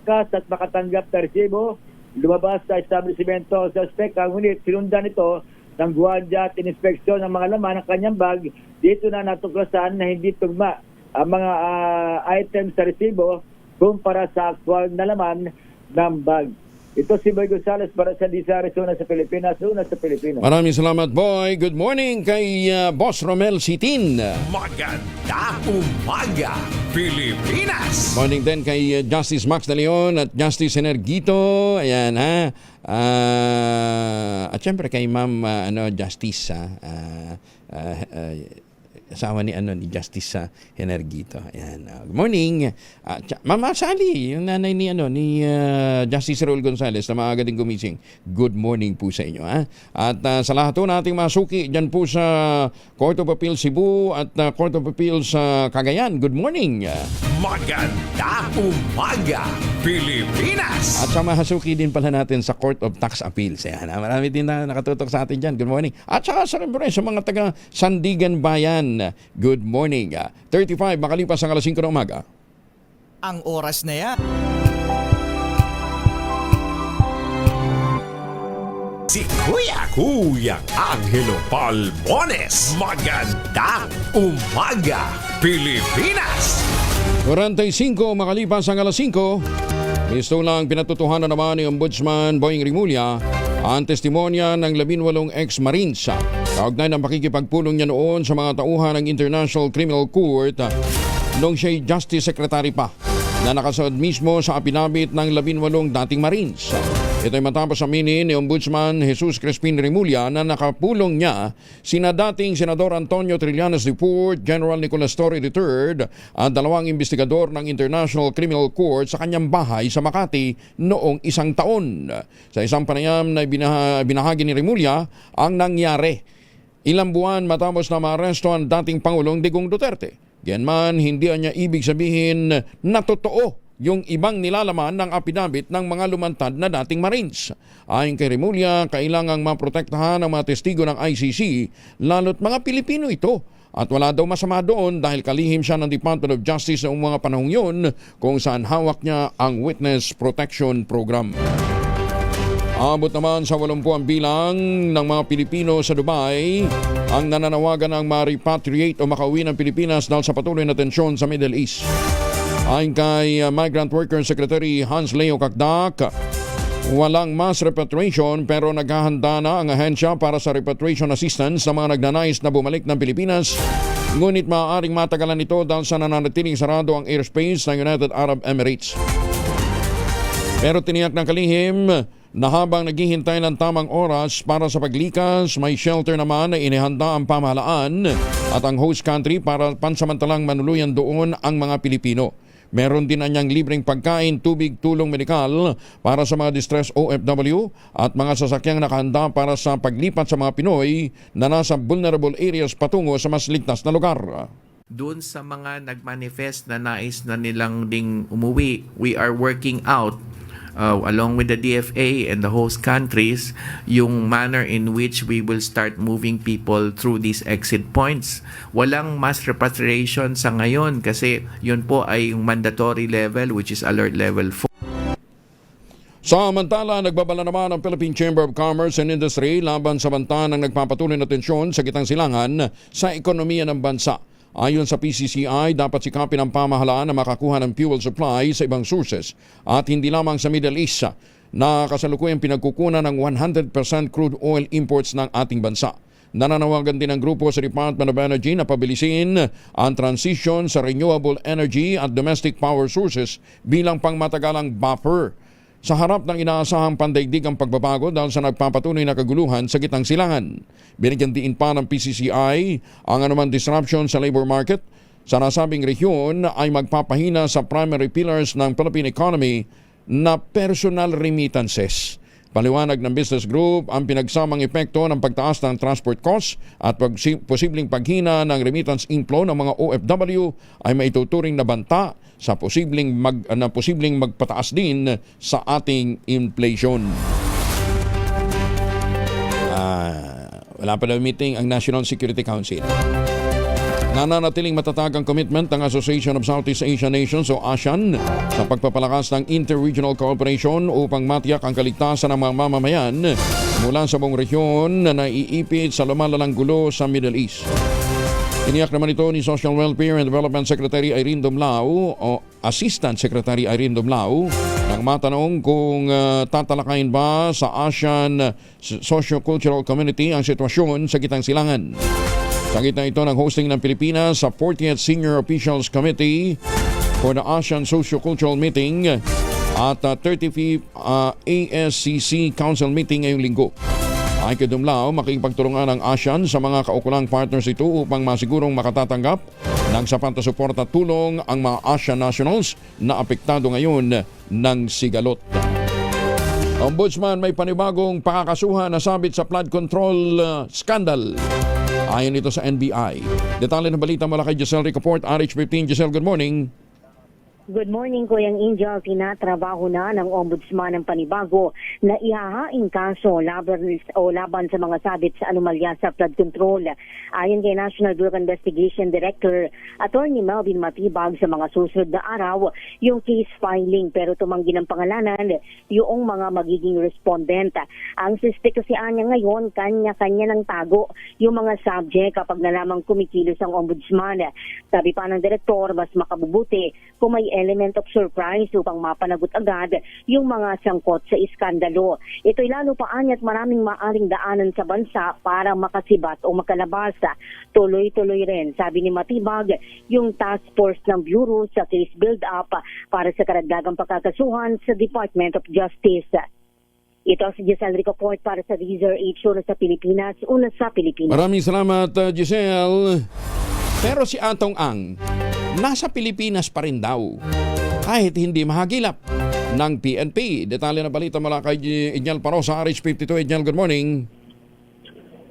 cash at makatanggap na resibo, lumabas sa establishmento suspect. Ngunit sinundan ito ng gwardiya at inspeksyon ng mga laman ng kanyang bag. Dito na natuklasan na hindi tugma ang mga items sa resibo kumpara sa actual na laman ng bag. Ito si Boy Gonzales para sa Disari, una sa Pilipinas. Maraming salamat, Boy. Good morning kay Boss Romel Sitin. Magandang umaga, Pilipinas! Morning din kay Justice Max de Leon at Justice Energito. Ayan ha. At syempre kay Ma'am Justice asawa ni Justice Energito. Ayan. Good morning. Mama Sally, yung nanay ni Justice Raul Gonzales na maaga din gumising. Good morning po sa inyo. Ha? At sa lahat po nating masuki dyan po sa Court of Appeal Cebu at Court of Appeal sa Cagayan. Good morning. Magandang umaga, Pilipinas! At sa mahasuki din pala natin sa Court of Tax Appeals. Ayan. Marami din na nakatutok sa atin dyan. Good morning. At saka sa mga taga Sandigan Bayan. Good morning. 35 makalipas ang 5:00 ng umaga. Ang oras na yan. Si Kuya Angelo Palmones. Magandang umaga, Pilipinas! 45 makalipas ang 5:00. Gusto lang pinatutuhanan naman ni Ombudsman Boying Rimulya ang testimonya ng 18 ex-Marines kaugnay ng pakikipagpulong niya noon sa mga tauhan ng International Criminal Court noong siya'y Justice Secretary pa na nakasaad mismo sa apinabit ng 18 dating Marines. Ito'y matapos aminin ni Ombudsman Jesus Crispin Rimulya na nakapulong niya sina dating Senador Antonio Trillanes IV, General Nicolas Torre III at 2 investigador ng International Criminal Court sa kanyang bahay sa Makati noong 1 taon. Sa isang panayam na binahagi ni Rimulya ang nangyari ilang buwan matapos na maaresto ang dating Pangulong Digong Duterte. Ganman, hindi niya ibig sabihin na totoo yung ibang nilalaman ng apidabit ng mga lumantad na dating Marines. Ayon kay Rimulya, kailangang maprotektahan ang mga testigo ng ICC, lalo't mga Pilipino ito. At wala daw masama doon dahil kalihim siya ng Department of Justice noong mga panahong yun kung saan hawak niya ang Witness Protection Program. Abot naman sa 80 ang bilang ng mga Pilipino sa Dubai ang nananawagan ng ma-repatriate o makauwi ng Pilipinas dahil sa patuloy na tensyon sa Middle East. Ayon kay Migrant Worker Secretary Hans Leo Kakdak, walang mass repatriation pero naghahanda na ang ahensya para sa repatriation assistance sa mga nagnanais na bumalik ng Pilipinas. Ngunit maaaring matagalan ito dahil sa nananatiling sarado ang airspace ng United Arab Emirates. Pero tiniyak ng kalihim na habang naghihintay ng tamang oras para sa paglikas, may shelter naman na inihanda ang pamahalaan at ang host country para pansamantalang manuluyan doon ang mga Pilipino. Meron din anyang libreng pagkain, tubig, tulong medikal para sa mga distress OFW at mga sasakyang nakahanda para sa paglipat sa mga Pinoy na nasa vulnerable areas patungo sa mas ligtas na lugar. Doon sa mga nagmanifest na nais na nilang ding umuwi, we are working out along with the DFA and the host countries, yung manner in which we will start moving people through these exit points. Walang mass repatriation sa ngayon kasi yun po ay yung mandatory level which is alert level 4. Samantala, nagbabala naman ang Philippine Chamber of Commerce and Industry laban sa banta ng nagpapatuloy na tensyon sa gitnang silangan sa ekonomiya ng bansa. Ayon sa PCCI, dapat sikapin ang pamahalaan na makakuha ng fuel supply sa ibang sources at hindi lamang sa Middle East na kasalukuyang pinagkukunan ng 100% crude oil imports ng ating bansa. Nananawagan din ang grupo sa Department of Energy na pabilisin ang transition sa renewable energy at domestic power sources bilang pangmatagalang buffer sa harap ng inaasahang pandaigdigang pagbabago dahil sa nagpapatuloy na kaguluhan sa gitnang silangan. Binigyan diin pa ng PCCI ang anumang disruption sa labor market sa nasabing rehiyon ay magpapahina sa primary pillars ng Philippine economy na personal remittances. Paliwanag ng business group, ang pinagsamang epekto ng pagtaas ng transport costs at posibleng paghina ng remittance inflow ng mga OFW ay maituturing na banta sa posibleng magpataas din sa ating inflation. Wala pa daw meeting ang National Security Council. Nananatiling matatag ang commitment ng Association of Southeast Asian Nations o ASEAN sa pagpapalakas ng interregional cooperation upang matiyak ang kaligtasan ng mga mamamayan mula sa buong rehiyon na naiipit sa lumalalang gulo sa Middle East. Tiniyak naman ito ni Social Welfare and Development Secretary Irene Dumlao o Assistant Secretary Irene Dumlao nang matanong kung tatalakayin ba sa ASEAN Socio-Cultural Community ang sitwasyon sa gitnang silangan. Sa gitna ito ng hosting ng Pilipinas sa 40th Senior Officials Committee for the ASEAN Socio-Cultural Meeting at 35th ASCC Council Meeting ngayong linggo. Ay kadumlao, makikipagtulungan ang ASEAN sa mga kaukulang partners ito upang masigurong makatatanggap ng sapat na suporta at tulong ang mga ASEAN nationals na apektado ngayon ng sigalot. Ombudsman may panibagong pakakasuhan na sabit sa flood control scandal. Ayon ito sa NBI. Detalye ng balita mula kay Giselle Ricaport, RH15. Giselle, good morning. Good morning, Kuyang Angel. Tinatrabaho na ng Ombudsman ng panibago na ihahaing kaso laban sa mga sabit sa anomalya sa flood control. Ayon kay National Bureau of Investigation Director Attorney Melvin Matibag, sa mga susunod na araw yung case filing, pero tumanggi ng pangalanan yung mga magiging respondent. Ang suspect kasi anya ngayon, kanya-kanya ng tago yung mga subject kapag nalamang kumikilos ang Ombudsman. Sabi pa ng Direktor, mas makabubuti kung may element of surprise upang mapanagot agad yung mga sangkot sa iskandalo. Ito'y lalo pa anyat maraming maaring daanan sa bansa para makasibat o makalabas. Tuloy-tuloy rin, sabi ni Matibag, yung task force ng Bureau sa case build-up para sa karagdagang pagkakasuhan sa Department of Justice. Ito si Giselle Ricaport para sa Reader 8 Show na sa Pilipinas, una sa Pilipinas. Maraming salamat, Giselle. Pero si Atong Ang, nasa Pilipinas pa rin daw, kahit hindi mahagilap ng PNP. Detalye na balita mula kay Inyal Parosa, RH52. Inyal, good morning.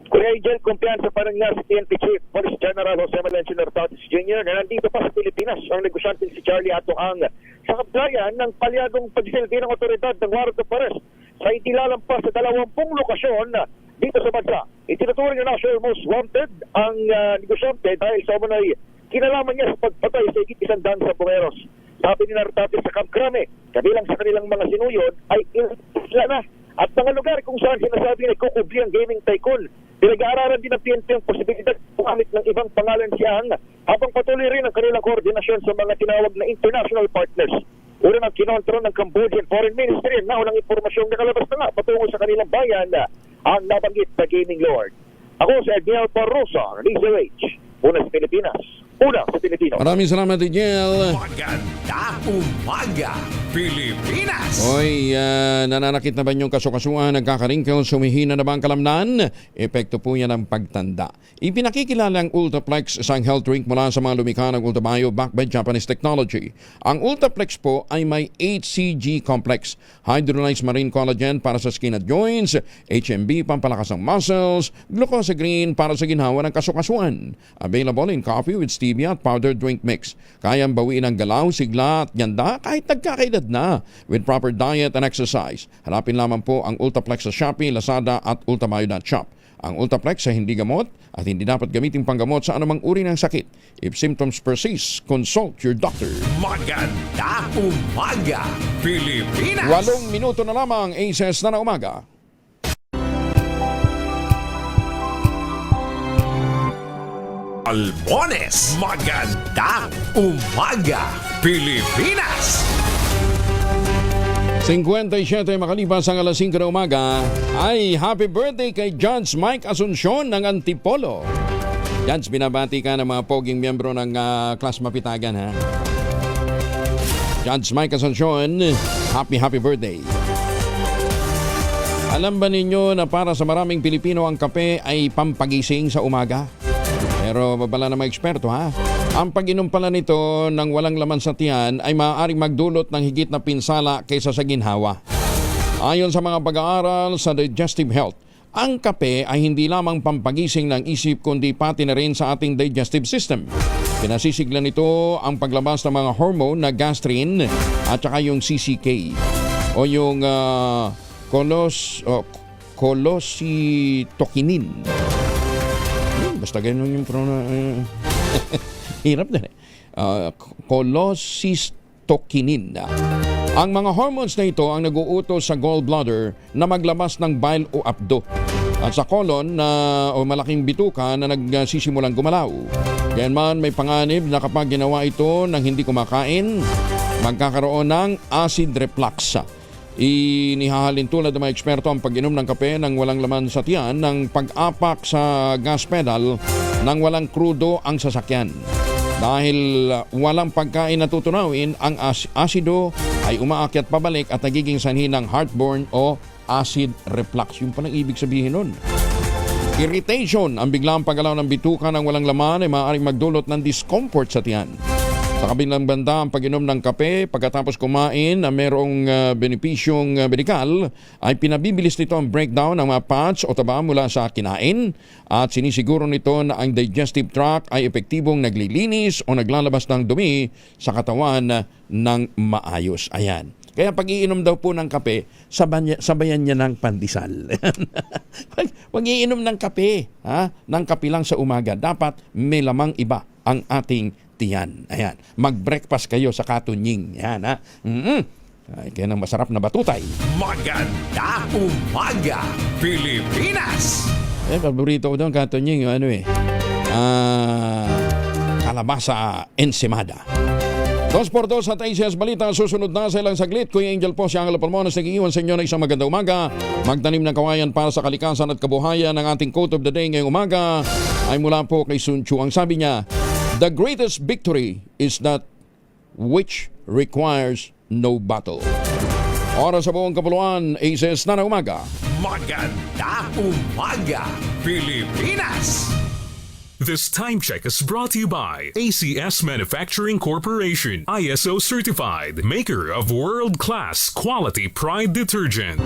Kuya Angel, kumpiyansa pa rin nga si PNP Chief Police General Jose Melencio Nortatis Jr. na nandito pa sa Pilipinas ang negosyante si Charlie Atong Ang sa kablayan ng palyagong pagsisilbi ng otoridad ng warrant of arrest sa hindi lalampas sa 20 lokasyon dito sa bansa. Itinuturing na national most wanted ang negosyante dahil sa umunay kinalaman niya sa pagpatay sa higit 100 sa bumeros. Sabi ni Nortatis sa Camp Crame, kabilang sa kanilang mga sinuyod ay isla na at mga lugar kung saan sinasabi na kukubli ang gaming tycoon. Pinag-aaralan din ng PNP ang posibilidad gumamit ng ibang pangalan siyang habang patuloy rin ang kanilang koordinasyon sa mga tinawag na international partners. Una ng kinontro ng Cambodian Foreign Ministry ang naunang impormasyong nakalabas na nga patungo sa kanilang bayan ang nabanggit na gaming lord. Ako si Edniel Parrosa, Reader H, una sa Pilipinas, una sa Pilipino. Maraming salamat, Inyel. Magandang umaga, Pilipinas! Hoy, nananakit na ba yung kasukasuan, nagkakarinkle, sumihina na ba ang kalamnan? Epekto po yan ng pagtanda. Ipinakikilala ang Ultraplex, isang health drink mula sa mga lumikha ng Ultrabio backed by Japanese technology. Ang Ultraplex po ay may HCG complex, hydrolyzed marine collagen para sa skin at joints, HMB pampalakas ng muscles, glucosagreen para sa ginhawa ng kasukasuan. Available in coffee with stevia at powdered drink mix. Kayang bawiin ang galaw, sigla at yanda kahit nagkakaedad na with proper diet and exercise. Hanapin lamang po ang Ultraplex sa Shopee, Lazada at ultabio.shop. Ang Ultraplex ay hindi gamot at hindi dapat gamitin panggamot sa anumang uri ng sakit. If symptoms persist, consult your doctor. Magandang umaga, Pilipinas! 8 minuto na lamang, ACES na umaga. Albones, magandang umaga, Pilipinas! 57 makalipas ang alas 5 na umaga, ay happy birthday kay Judge Mike Asuncion ng Antipolo. Judge, binabati ka ng mga poging miyembro ng Class Mapitagan, ha? Judge Mike Asuncion, happy birthday. Alam ba ninyo na para sa maraming Pilipino ang kape ay pampagising sa umaga? Pero babala na mga eksperto, ha? Ang pag-inom pala nito ng walang laman sa tiyan ay maaaring magdulot ng higit na pinsala kaysa sa ginhawa. Ayon sa mga pag-aaral sa digestive health, ang kape ay hindi lamang pampagising ng isip kundi pati na rin sa ating digestive system. Pinasisigla nito ang paglabas ng mga hormone na gastrin at saka yung CCK o yung colocitokinin. Basta ganun yung hirap na colocitokinin. Ang mga hormones na ito ang nag-uutos sa gallbladder na maglabas ng bile o apdo at sa colon o malaking bituka na nagsisimulang gumalaw. Kaya man may panganib na kapag ginawa ito ng hindi kumakain, magkakaroon ng acid reflux. Inihahalin tulad ng mga eksperto ang pag-inom ng kape ng walang laman sa tiyan ng pag-apak sa gas pedal nang walang krudo ang sasakyan. Dahil walang pagkain na tutunawin, ang asido ay umaakyat pabalik at nagiging sanhi ng heartburn o acid reflux. Yung palang ibig sabihin nun. Irritation, ang biglang paggalaw ng bituka ng walang laman ay maaaring magdulot ng discomfort sa tiyan. Sa kabilang banda, ang pag-inom ng kape pagkatapos kumain na mayroong benepisyong medikal ay pinabibilis nito ang breakdown ng mga fats o taba mula sa kinain at sinisiguro nito na ang digestive tract ay epektibong naglilinis o naglalabas ng dumi sa katawan ng maayos. Ayan. Kaya pag iinom daw po ng kape, sabayan niya ng pandesal. Pag iinom ng kape, ng kape lang sa umaga, dapat may lamang iba ang ating tiyan. Ayan. Mag-breakfast kayo sa katunying. Ayan, ha? Ay, kaya ng masarap na batutay. Maganda umaga, Pilipinas! Paborito ko doon, katunying, kalabasa ensimada. 2x2 at ACS Balita, susunod na sa ilang saglit. Kuya Angel po, si Angela Palmones, nag-iwan sa inyo na isang magandang umaga. Magtanim ng kawayan para sa kalikasan at kabuhayan. Ang ating quote of the day ngayong umaga ay mula po kay Sun Tzu. Ang sabi niya, "The greatest victory is that which requires no battle." Oras sa buong kapuluan, ACS na ng umaga. Maganda umaga, Pilipinas! This time check is brought to you by ACS Manufacturing Corporation, ISO certified, maker of world-class quality Pride detergent.